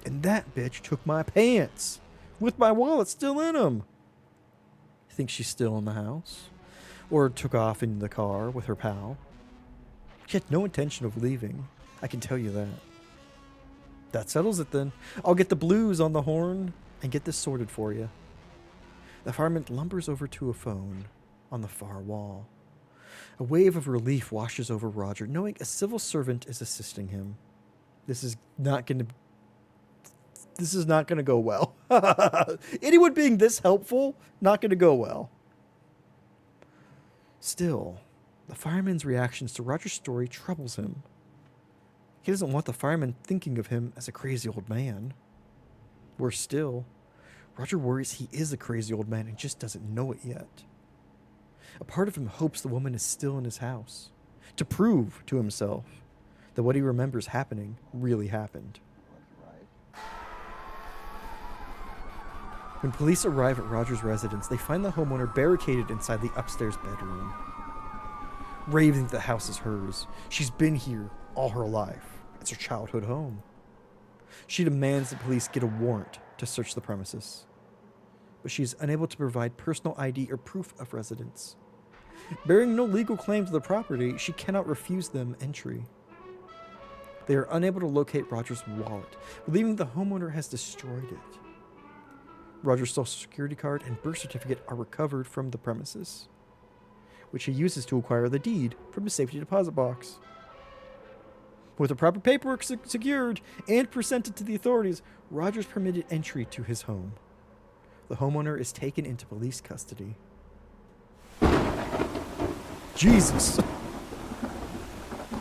And that bitch took my pants, with my wallet still in them. Think she's still in the house? Or took off in the car with her pal? She had no intention of leaving, I can tell you that. That settles it then. I'll get the blues on the horn and get this sorted for you. The fireman lumbers over to a phone on the far wall. A wave of relief washes over Roger, knowing a civil servant is assisting him. This is not going to go well. Anyone being this helpful, not going to go well. Still, the fireman's reactions to Roger's story troubles him. He doesn't want the fireman thinking of him as a crazy old man. Worse still, Roger worries he is a crazy old man and just doesn't know it yet. A part of him hopes the woman is still in his house, to prove to himself that what he remembers happening really happened. When police arrive at Roger's residence, they find the homeowner barricaded inside the upstairs bedroom. Raving that the house is hers. She's been here all her life. It's her childhood home. She demands the police get a warrant to search the premises, but she's unable to provide personal ID or proof of residence. Bearing no legal claim to the property, she cannot refuse them entry. They are unable to locate Roger's wallet, believing the homeowner has destroyed it. Roger's social security card and birth certificate are recovered from the premises, which he uses to acquire the deed from his safety deposit box. With the proper paperwork secured and presented to the authorities, Rogers permitted entry to his home. The homeowner is taken into police custody. Jesus!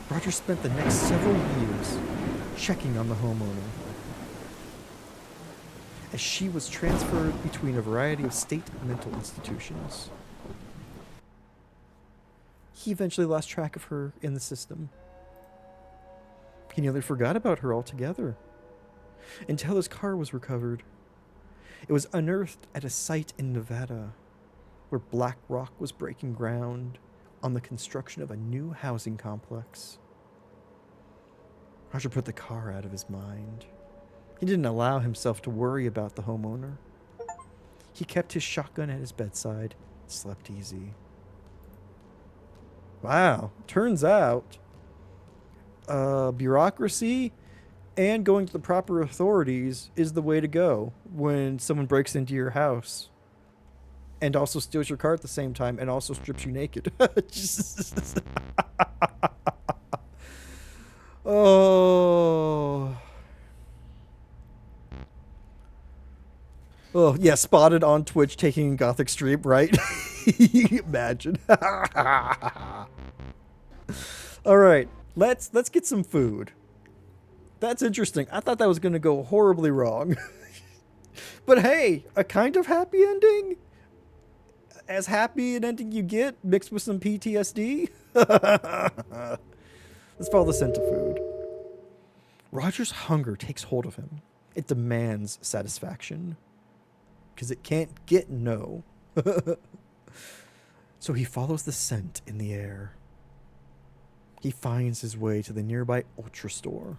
Rogers spent the next several years checking on the homeowner, as she was transferred between a variety of state mental institutions. He eventually lost track of her in the system. He nearly forgot about her altogether, until his car was recovered. It was unearthed at a site in Nevada where BlackRock was breaking ground on the construction of a new housing complex. Roger put the car out of his mind. He didn't allow himself to worry about the homeowner. He kept his shotgun at his bedside, slept easy. Wow, turns out bureaucracy and going to the proper authorities is the way to go when someone breaks into your house and also steals your car at the same time and also strips you naked. Oh. Oh, yeah, spotted on Twitch taking Gothic stream, right? Imagine. All right, let's get some food. That's interesting. I thought that was going to go horribly wrong. But hey, a kind of happy ending? As happy an ending you get, mixed with some PTSD? Let's follow the scent of food. Roger's hunger takes hold of him. It demands satisfaction. Because it can't get no. So he follows the scent in the air. He finds his way to the nearby Ultra store.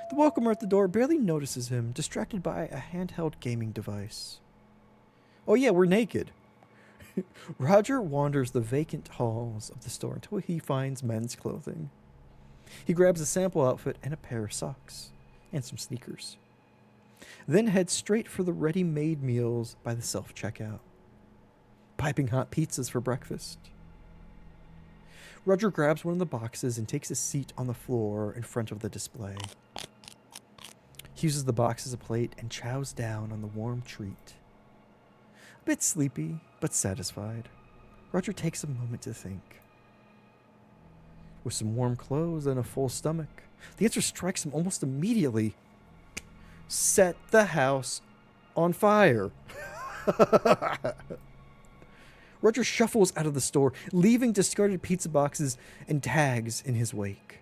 The welcomer at the door barely notices him, distracted by a handheld gaming device. Oh yeah, we're naked. Roger wanders the vacant halls of the store until he finds men's clothing. He grabs a sample outfit and a pair of socks, and some sneakers. Then heads straight for the ready-made meals by the self-checkout. Piping hot pizzas for breakfast. Roger grabs one of the boxes and takes a seat on the floor in front of the display. He uses the box as a plate and chows down on the warm treat. A bit sleepy, but satisfied, Roger takes a moment to think. With some warm clothes and a full stomach, the answer strikes him almost immediately. Set the house on fire. Roger shuffles out of the store, leaving discarded pizza boxes and tags in his wake.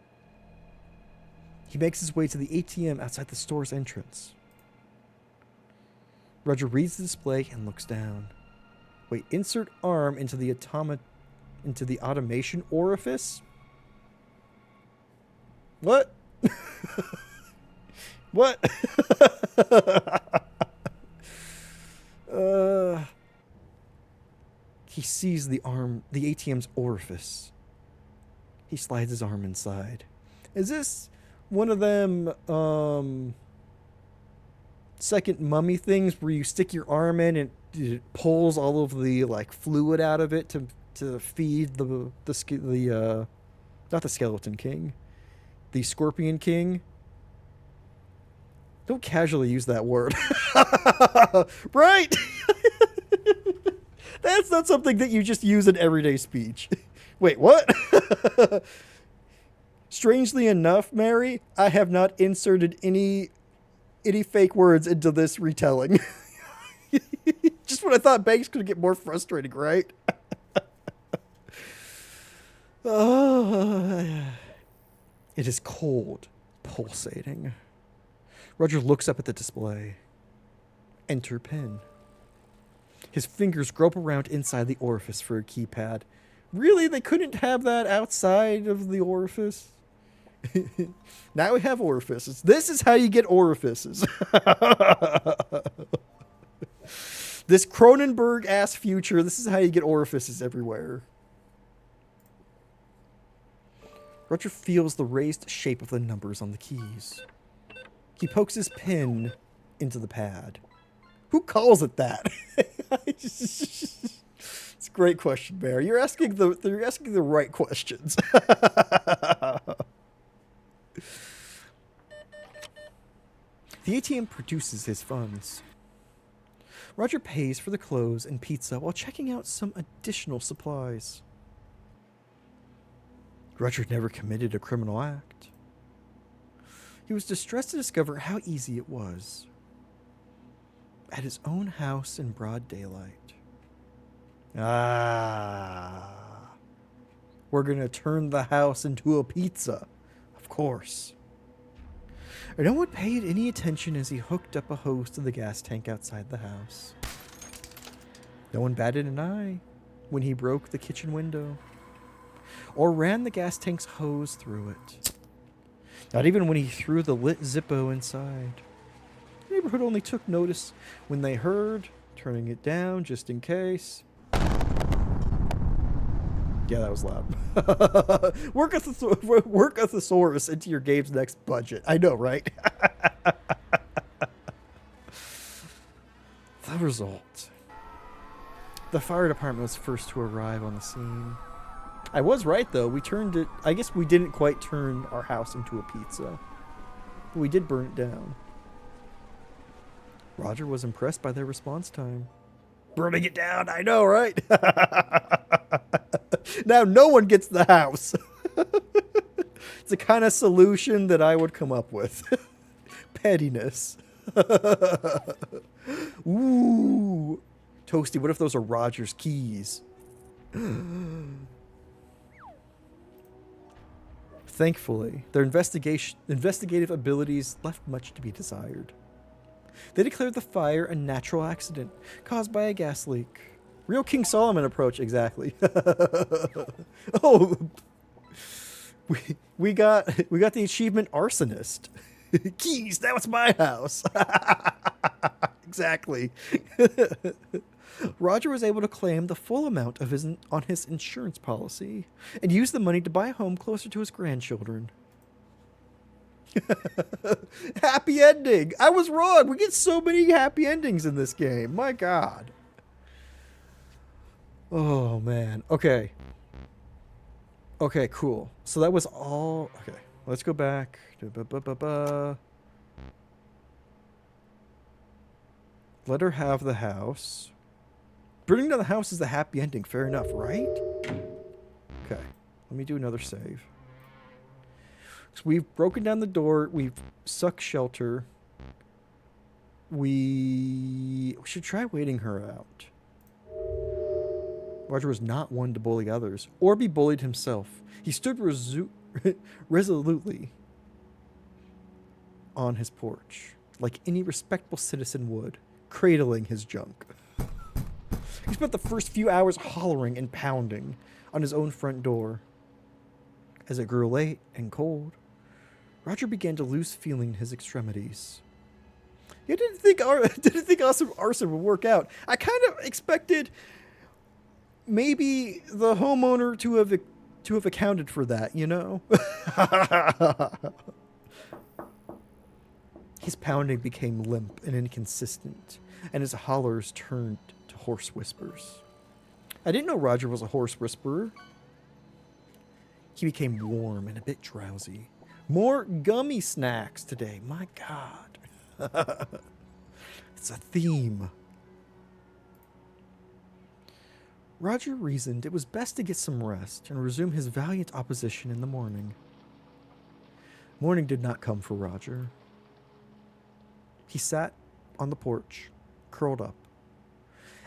He makes his way to the ATM outside the store's entrance. Roger reads the display and looks down. Wait, insert arm into the automation orifice? What? What? He sees the ATM's orifice. He slides his arm inside. Is this one of them second mummy things where you stick your arm in and it pulls all of the like fluid out of it to feed the not the Skeleton King, the Scorpion King? Don't casually use that word. Right? That's not something that you just use in everyday speech. Wait, what? Strangely enough, Mary, I have not inserted any fake words into this retelling. Just when I thought Banks could get more frustrating, right? It is cold, pulsating. Roger looks up at the display. Enter PIN. His fingers grope around inside the orifice for a keypad. Really? They couldn't have that outside of the orifice? Now we have orifices. This is how you get orifices. This Cronenberg-ass future, this is how you get orifices everywhere. Roger feels the raised shape of the numbers on the keys. He pokes his pin into the pad. Who calls it that? It's a great question, Bear. You're asking the right questions. The ATM produces his funds. Roger pays for the clothes and pizza while checking out some additional supplies. Roger had never committed a criminal act. He was distressed to discover how easy it was. At his own house in broad daylight. We're gonna turn the house into a pizza. Of course. No one paid any attention as he hooked up a hose to the gas tank outside the house. No one batted an eye when he broke the kitchen window or ran the gas tank's hose through it. Not even when he threw the lit Zippo inside. The neighborhood only took notice when they heard, turning it down just in case. Yeah, that was loud. Work a thesaurus into your game's next budget. I know, right? The result. The fire department was first to arrive on the scene. I was right, though. We turned it... I guess we didn't quite turn our house into a pizza. But we did burn it down. Roger was impressed by their response time. Burning it down, I know, right? Now no one gets the house. It's the kind of solution that I would come up with. Pettiness. Ooh. Toasty, what if those are Roger's keys? Thankfully, their investigative abilities left much to be desired. They declared the fire a natural accident caused by a gas leak. Real King Solomon approach, exactly. Oh, we got the achievement arsonist. Keys, that was my house. Exactly. Roger was able to claim the full amount of on his insurance policy and use the money to buy a home closer to his grandchildren. Happy ending. I was wrong. We get so many happy endings in this game. My God. Oh, man. Okay. Okay, cool. So that was all. Okay, let's go back. Let her have the house. Burning down the house is the happy ending. Fair enough, right? Okay. Let me do another save. So we've broken down the door. We've sucked shelter. We should try waiting her out. Roger was not one to bully others or be bullied himself. He stood resolutely on his porch, like any respectable citizen would, cradling his junk. He spent the first few hours hollering and pounding on his own front door. As it grew late and cold, Roger began to lose feeling in his extremities. He didn't think arson would work out. I kind of expected maybe the homeowner to have accounted for that, you know? His pounding became limp and inconsistent, and his hollers turned to hoarse whispers. I didn't know Roger was a hoarse whisperer. He became warm and a bit drowsy. More gummy snacks today. My God. It's a theme. Roger reasoned it was best to get some rest and resume his valiant opposition in the morning. Morning did not come for Roger. He sat on the porch, curled up,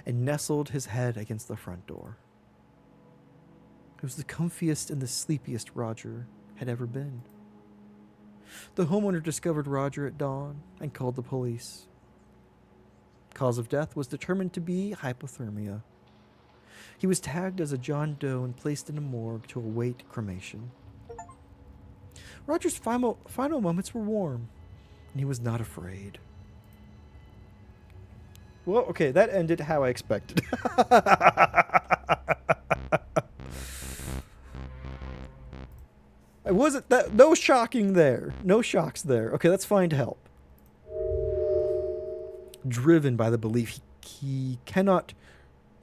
and nestled his head against the front door. It was the comfiest and the sleepiest Roger had ever been. The homeowner discovered Roger at dawn and called the police. Cause of death was determined to be hypothermia. He was tagged as a John Doe and placed in a morgue to await cremation. Roger's final moments were warm, and he was not afraid. Well, okay, that ended how I expected. It wasn't that. No shocking there. No shocks there. Okay, let's find help. Driven by the belief he cannot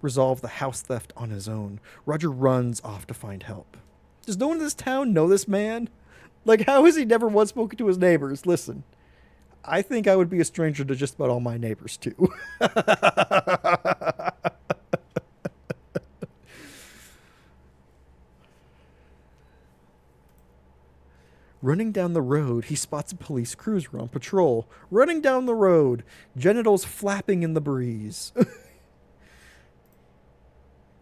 resolve the house theft on his own, Roger runs off to find help. Does no one in this town know this man? Like, how has he never once spoken to his neighbors? Listen, I think I would be a stranger to just about all my neighbors, too. Running down the road, he spots a police cruiser on patrol. Running down the road, genitals flapping in the breeze.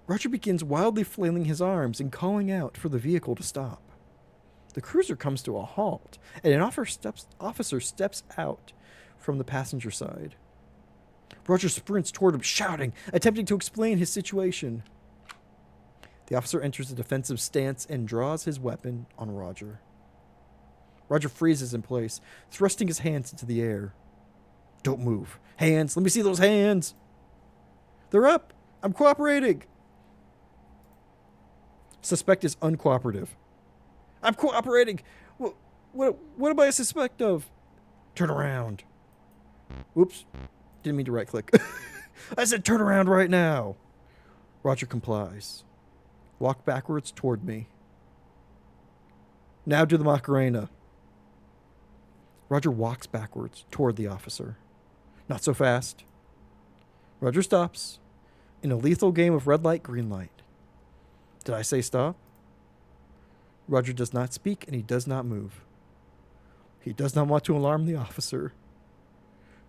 Roger begins wildly flailing his arms and calling out for the vehicle to stop. The cruiser comes to a halt, and an officer steps out from the passenger side. Roger sprints toward him, shouting, attempting to explain his situation. The officer enters a defensive stance and draws his weapon on Roger. Roger freezes in place, thrusting his hands into the air. Don't move. Hands, let me see those hands. They're up. I'm cooperating. Suspect is uncooperative. I'm cooperating. What am I a suspect of? Turn around. Oops. Didn't mean to right click. I said turn around right now. Roger complies. Walk backwards toward me. Now do the Macarena. Roger walks backwards toward the officer. Not so fast. Roger stops in a lethal game of red light, green light. Did I say stop? Roger does not speak and he does not move. He does not want to alarm the officer.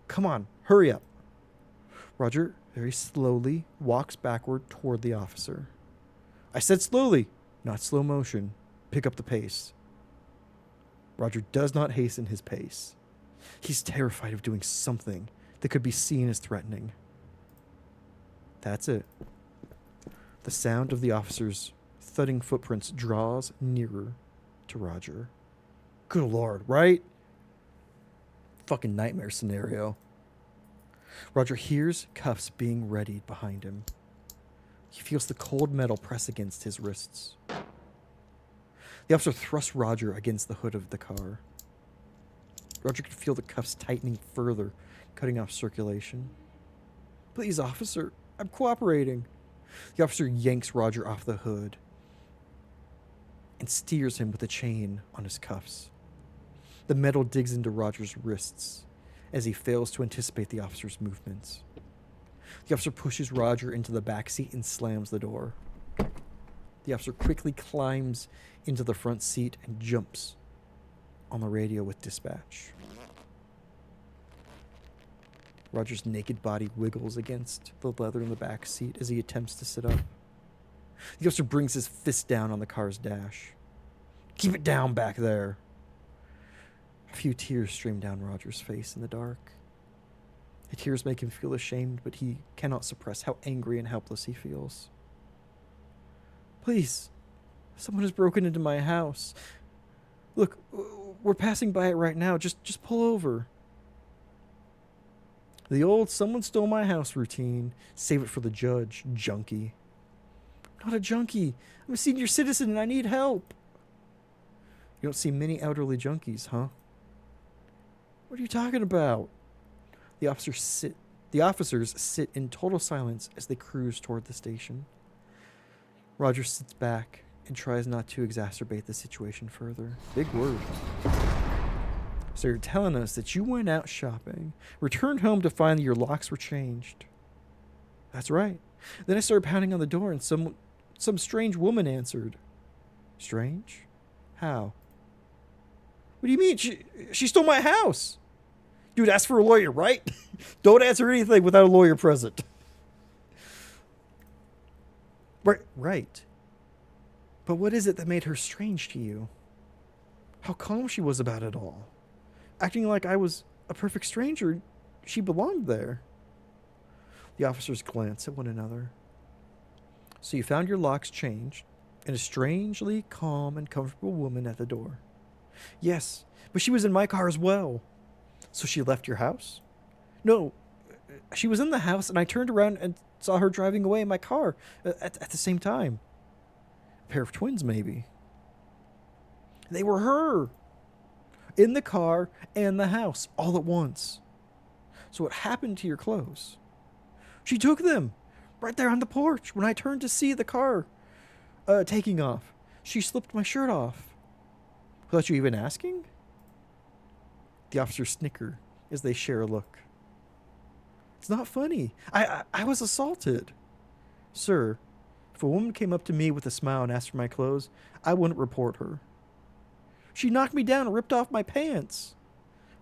Come on, hurry up. Roger very slowly walks backward toward the officer. I said slowly, not slow motion. Pick up the pace. Roger does not hasten his pace. He's terrified of doing something that could be seen as threatening. That's it. The sound of the officer's thudding footprints draws nearer to Roger. Good Lord, right? Fucking nightmare scenario. Roger hears cuffs being readied behind him. He feels the cold metal press against his wrists. The officer thrusts Roger against the hood of the car. Roger can feel the cuffs tightening further, cutting off circulation. Please, officer, I'm cooperating. The officer yanks Roger off the hood and steers him with a chain on his cuffs. The metal digs into Roger's wrists as he fails to anticipate the officer's movements. The officer pushes Roger into the back seat and slams the door. The officer quickly climbs into the front seat and jumps on the radio with dispatch. Roger's naked body wiggles against the leather in the back seat as he attempts to sit up. The officer brings his fist down on the car's dash. Keep it down back there. A few tears stream down Roger's face in the dark. The tears make him feel ashamed, but he cannot suppress how angry and helpless he feels. Please, someone has broken into my house. Look, we're passing by it right now. Just pull over. The old someone stole my house routine. Save it for the judge, junkie. I'm not a junkie. I'm a senior citizen and I need help. You don't see many elderly junkies, huh? What are you talking about? The officers sit in total silence as they cruise toward the station. Roger sits back and tries not to exacerbate the situation further. Big word. So you're telling us that you went out shopping, returned home to find that your locks were changed. That's right. Then I started pounding on the door and some strange woman answered. Strange? How? What do you mean? She stole my house. Dude, ask for a lawyer, right? Don't answer anything without a lawyer present. Right. But what is it that made her strange to you? How calm she was about it all. Acting like I was a perfect stranger. She belonged there. The officers glance at one another. So you found your locks changed and a strangely calm and comfortable woman at the door. Yes, but she was in my car as well. So she left your house? No, she was in the house and I turned around and saw her driving away in my car at the same time. A pair of twins, maybe. They were her. In the car and the house all at once. So what happened to your clothes? She took them right there on the porch when I turned to see the car taking off. She slipped my shirt off. Without you even asking? The officers snicker as they share a look. It's not funny. I was assaulted. Sir, if a woman came up to me with a smile and asked for my clothes, I wouldn't report her. She knocked me down and ripped off my pants.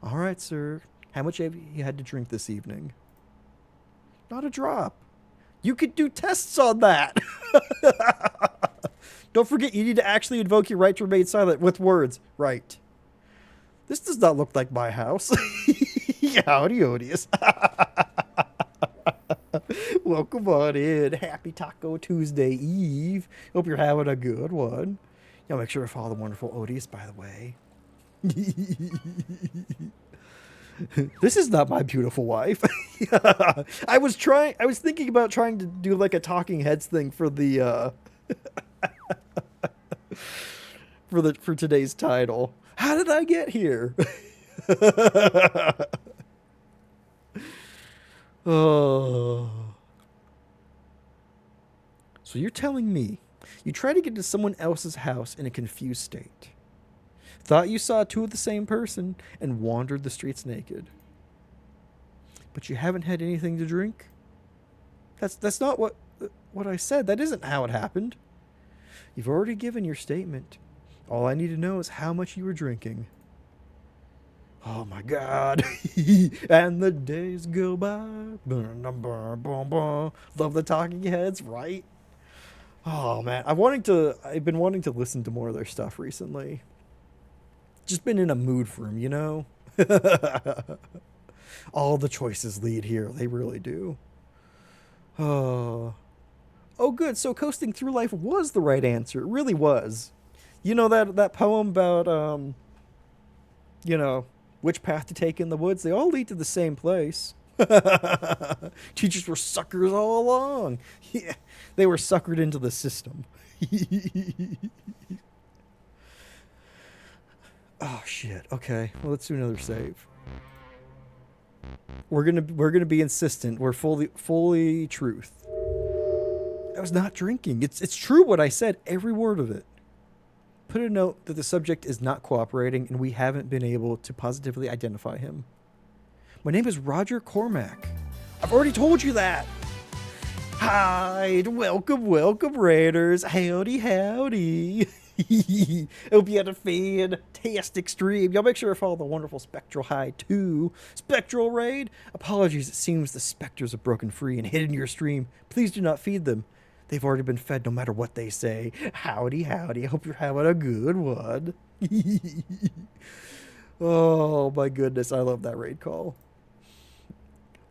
All right, sir. How much have you had to drink this evening? Not a drop. You could do tests on that. Don't forget, you need to actually invoke your right to remain silent with words. Right. This does not look like my house. Howdy, Odious. Welcome on in. Happy Taco Tuesday Eve. Hope you're having a good one. Y'all make sure to follow the wonderful Odious, by the way. This is not my beautiful wife. I was thinking about trying to do like a talking heads thing for the for today's title. How did I get here? Oh. So you're telling me you tried to get to someone else's house in a confused state, thought you saw two of the same person, and wandered the streets naked. But you haven't had anything to drink? That's not what I said. That isn't how it happened. You've already given your statement. All I need to know is how much you were drinking. Oh my God. And the days go by. Love the talking heads, right? Oh man, I've been wanting to listen to more of their stuff recently. Just been in a mood for them, you know? All the choices lead here. They really do. Oh, good. So coasting through life was the right answer. It really was. You know that poem about, which path to take in the woods? They all lead to the same place. Teachers were suckers all along. Yeah, they were suckered into the system. Oh shit. Okay. Well, let's do another save. We're gonna be insistent. We're fully truth. I was not drinking. It's true what I said. Every word of it. Put a note that the subject is not cooperating and we haven't been able to positively identify him. My name is Roger Cormack. I've already told you that. Hi, welcome, Raiders. Howdy, howdy. Hope you had a fantastic stream. Y'all make sure to follow the wonderful Spectral High 2 Spectral Raid. Apologies, it seems the specters have broken free and hidden your stream. Please do not feed them. They've already been fed no matter what they say. Howdy, howdy. I hope you're having a good one. Oh, my goodness. I love that raid call.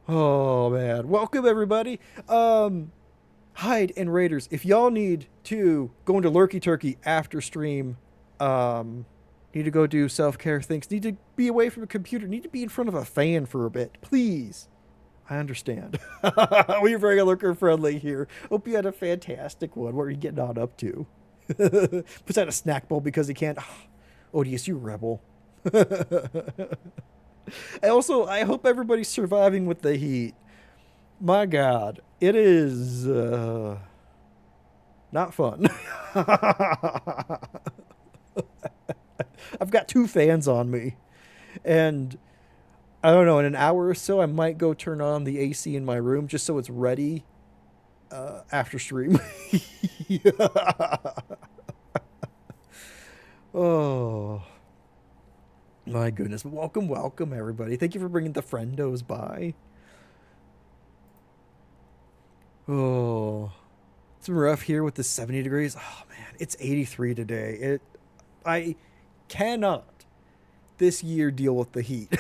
Oh, man. Welcome, everybody. Hyde and Raiders, if y'all need to go into Lurky Turkey after stream, need to go do self-care things, need to be away from a computer, need to be in front of a fan for a bit, please. I understand. We're very lurker friendly here. Hope you had a fantastic one. What are you getting on up to? Puts out a snack bowl because he can't. Odious, you rebel. I hope everybody's surviving with the heat. My God, it is not fun. I've got two fans on me, and I don't know, in an hour or so, I might go turn on the AC in my room just so it's ready after stream. Oh, my goodness. Welcome, everybody. Thank you for bringing the friendos by. Oh, it's been rough here with the 70 degrees. Oh, man, it's 83 today. I cannot this year deal with the heat.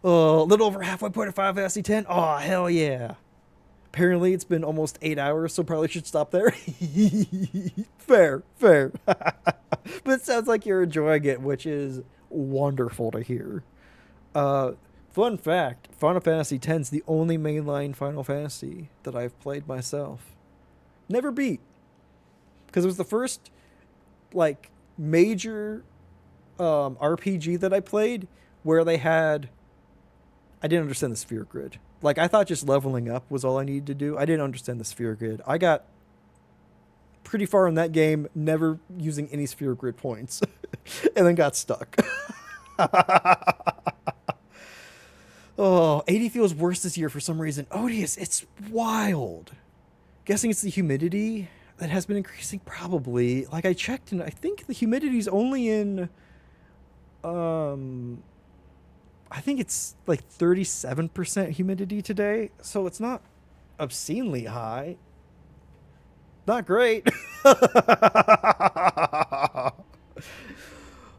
Oh, a little over halfway point of 5 SC10. Oh, hell yeah. Apparently it's been almost 8 hours, so probably should stop there. Fair. But it sounds like you're enjoying it, which is wonderful to hear. Fun fact, Final Fantasy X is the only mainline Final Fantasy that I've played myself. Never beat. Because it was the first, major RPG that I played where they had... I didn't understand the sphere grid. I thought just leveling up was all I needed to do. I didn't understand the sphere grid. I got pretty far in that game, never using any sphere grid points, and then got stuck. Oh, 80 feels worse this year for some reason. Odious, it's wild. Guessing it's the humidity that has been increasing, probably. Like, I checked, and I think the humidity's only in, um, I think it's like 37% humidity today, so it's not obscenely high. Not great.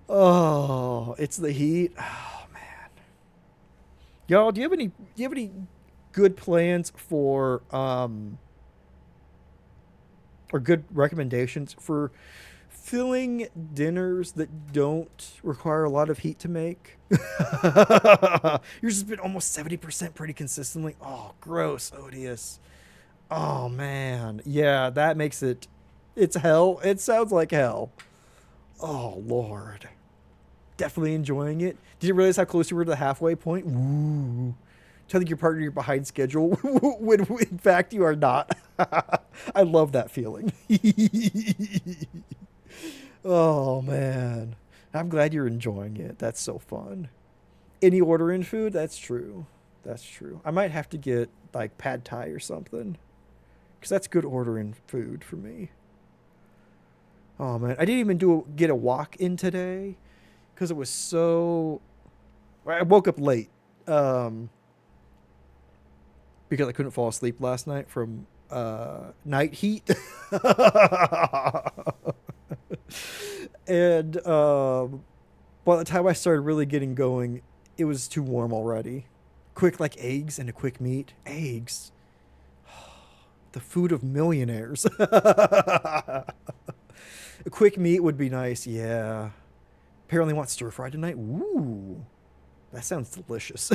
Oh, it's the heat. Oh man, y'all, do you have any good plans for or good recommendations for filling dinners that don't require a lot of heat to make? Yours has been almost 70% pretty consistently. Oh, gross, odious. Oh man, yeah, that makes it. It's hell. It sounds like hell. Oh lord, definitely enjoying it. Did you realize how close you were to the halfway point? Ooh. Telling your partner you're behind schedule when in fact you are not. I love that feeling. Oh man, I'm glad you're enjoying it. That's so fun. Any order in food? That's true. That's true. I might have to get like pad thai or something because that's good ordering food for me. Oh man, I didn't even get a walk in today because it was so. I woke up late because I couldn't fall asleep last night from night heat. And by the time I started really getting going, it was too warm already. Quick, like eggs and a quick meat. Eggs, the food of millionaires. A quick meat would be nice, yeah. Apparently want stir fry tonight. Ooh, that sounds delicious.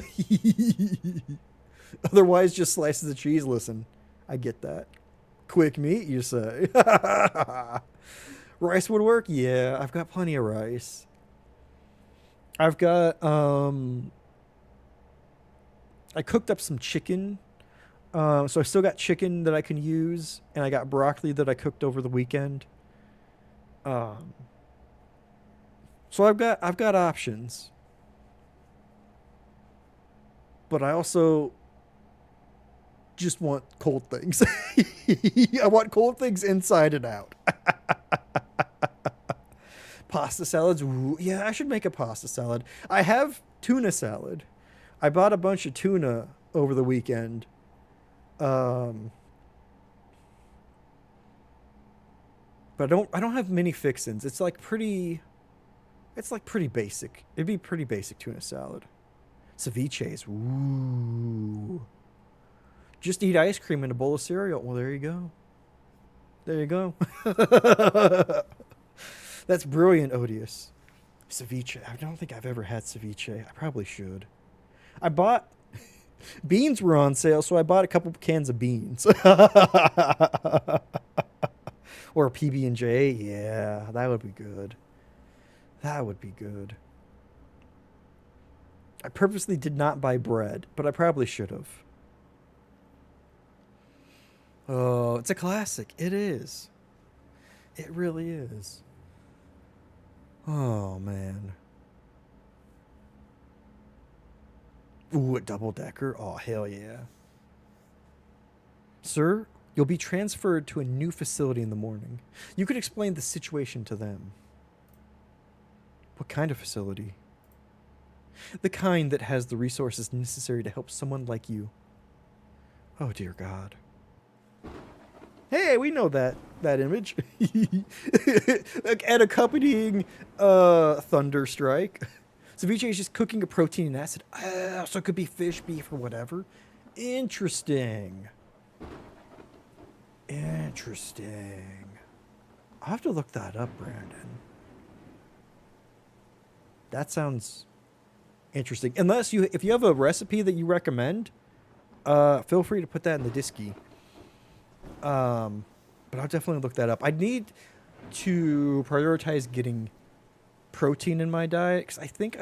Otherwise, just slices of cheese. Listen, I get that. Quick meat, you say? Rice would work. Yeah, I've got plenty of rice. I've got I cooked up some chicken. So I still got chicken that I can use, and I got broccoli that I cooked over the weekend. Um, so I've got options, but I also just want cold things. I want cold things inside and out. Pasta salads. Ooh, yeah, I should make a pasta salad. I have tuna salad. I bought a bunch of tuna over the weekend. Um, but I don't have many fixins. It's like pretty basic. It'd be pretty basic tuna salad. Ceviches. Ooh. Just eat ice cream and a bowl of cereal. Well, there you go. There you go. That's brilliant, odious. Ceviche. I don't think I've ever had ceviche. I probably should. I bought beans were on sale, so I bought a couple cans of beans. Or a PB&J. Yeah, that would be good. That would be good. I purposely did not buy bread, but I probably should have. Oh, it's a classic. It is. It really is. Oh man. Ooh, a double decker. Oh hell yeah. Sir, you'll be transferred to a new facility in the morning. You could explain the situation to them. What kind of facility? The kind that has the resources necessary to help someone like you. Oh dear God. Hey, we know that image. Like, and accompanying thunder strike. Ceviche is just cooking a protein and acid. So it could be fish, beef, or whatever. Interesting. Interesting. I'll have to look that up, Brandon. That sounds interesting. If you have a recipe that you recommend, feel free to put that in the Disky. But I'll definitely look that up. I need to prioritize getting protein in my diet because I think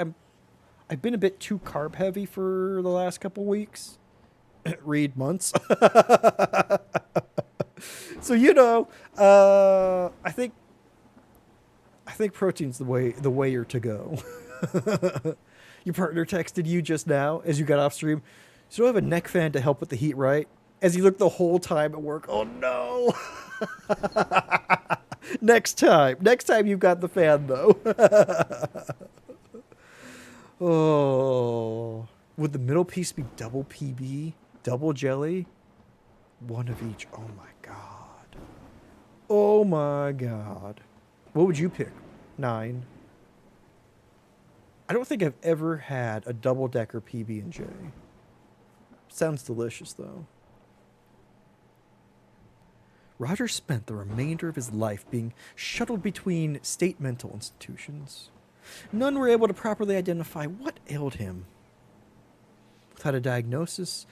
I've been a bit too carb heavy for the last couple weeks. Read months. So I think protein's the way you're to go. Your partner texted you just now as you got off stream. So I have a neck fan to help with the heat, right? As you look the whole time at work. Oh no. Next time you've got the fan though. Oh, would the middle piece be double PB, double jelly? One of each. Oh my god. Oh my god. What would you pick? 9. I don't think I've ever had a double-decker PB&J. Sounds delicious, though. Roger spent the remainder of his life being shuttled between state mental institutions. None were able to properly identify what ailed him. Without a diagnosis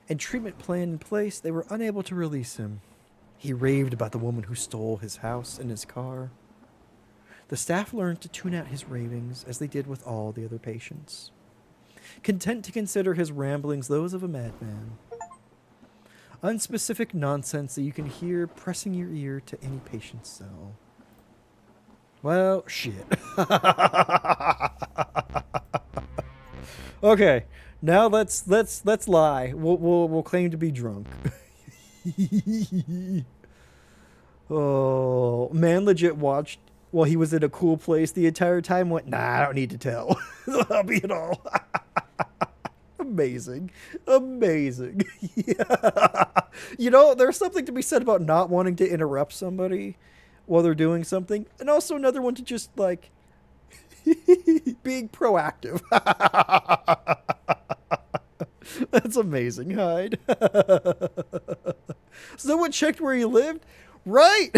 and treatment plan in place, they were unable to release him. He raved about the woman who stole his house and his car. The staff learned to tune out his ravings, as they did with all the other patients, content to consider his ramblings those of a madman. Unspecific nonsense that you can hear pressing your ear to any patient's cell. Well, shit. Okay, now let's lie. We'll claim to be drunk. Oh, man legit watched while he was in a cool place the entire time. Went, nah, I don't need to tell. That'll be it all. Amazing. Yeah. You know, there's something to be said about not wanting to interrupt somebody while they're doing something. And also another one to just, like, being proactive. That's amazing, Hyde. Someone checked where he lived? Right!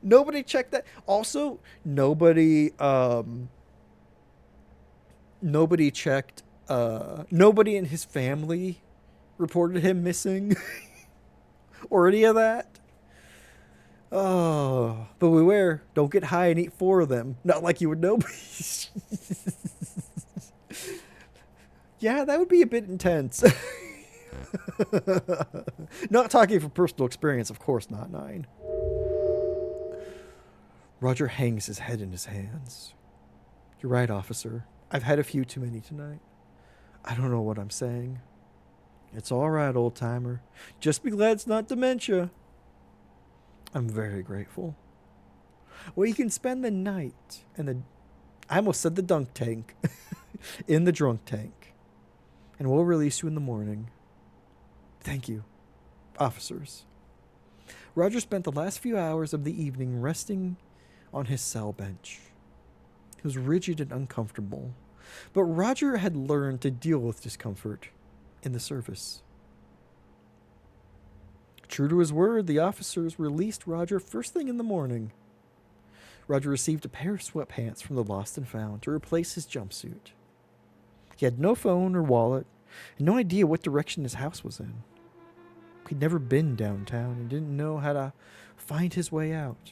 Nobody checked that. Also, nobody checked, nobody in his family reported him missing or any of that. Oh, but beware, don't get high and eat 4 of them. Not like you would know. Yeah, that would be a bit intense. Not talking from personal experience, of course not, 9. Roger hangs his head in his hands. You're right, officer. I've had a few too many tonight. I don't know what I'm saying. It's all right, old-timer. Just be glad it's not dementia. I'm very grateful. Well, you can spend the night I almost said the dunk tank. In the drunk tank. And we'll release you in the morning. Thank you, officers. Roger spent the last few hours of the evening resting on his cell bench. He was rigid and uncomfortable, but Roger had learned to deal with discomfort in the service. True to his word, the officers released Roger first thing in the morning. Roger received a pair of sweatpants from the Lost and Found to replace his jumpsuit. He had no phone or wallet, and no idea what direction his house was in. He'd never been downtown and didn't know how to find his way out.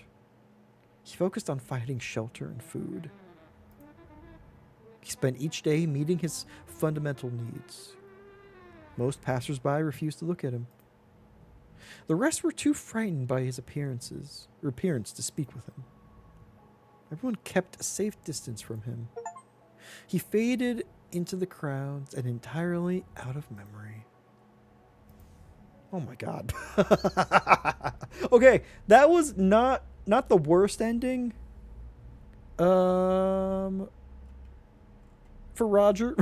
He focused on finding shelter and food. He spent each day meeting his fundamental needs. Most passersby refused to look at him. The rest were too frightened by his appearance to speak with him. Everyone kept a safe distance from him. He faded into the crowds and entirely out of memory. Oh my god. Okay, that was not the worst ending. For Roger.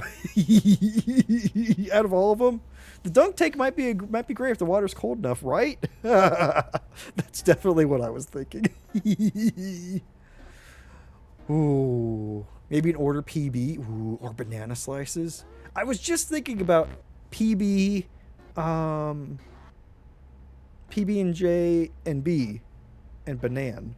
Out of all of them. The dunk tank might be great if the water's cold enough, right? That's definitely what I was thinking. Ooh, maybe an order PB. Ooh, or banana slices. I was just thinking about PB, PB&J and B, and banan.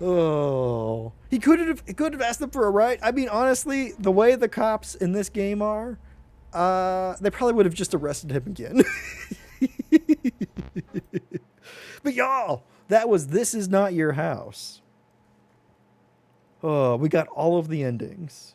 Oh, he could have asked them for a ride. I mean, honestly, the way the cops in this game are, they probably would have just arrested him again. But y'all, that was This Is Not Your House. Oh, we got all of the endings.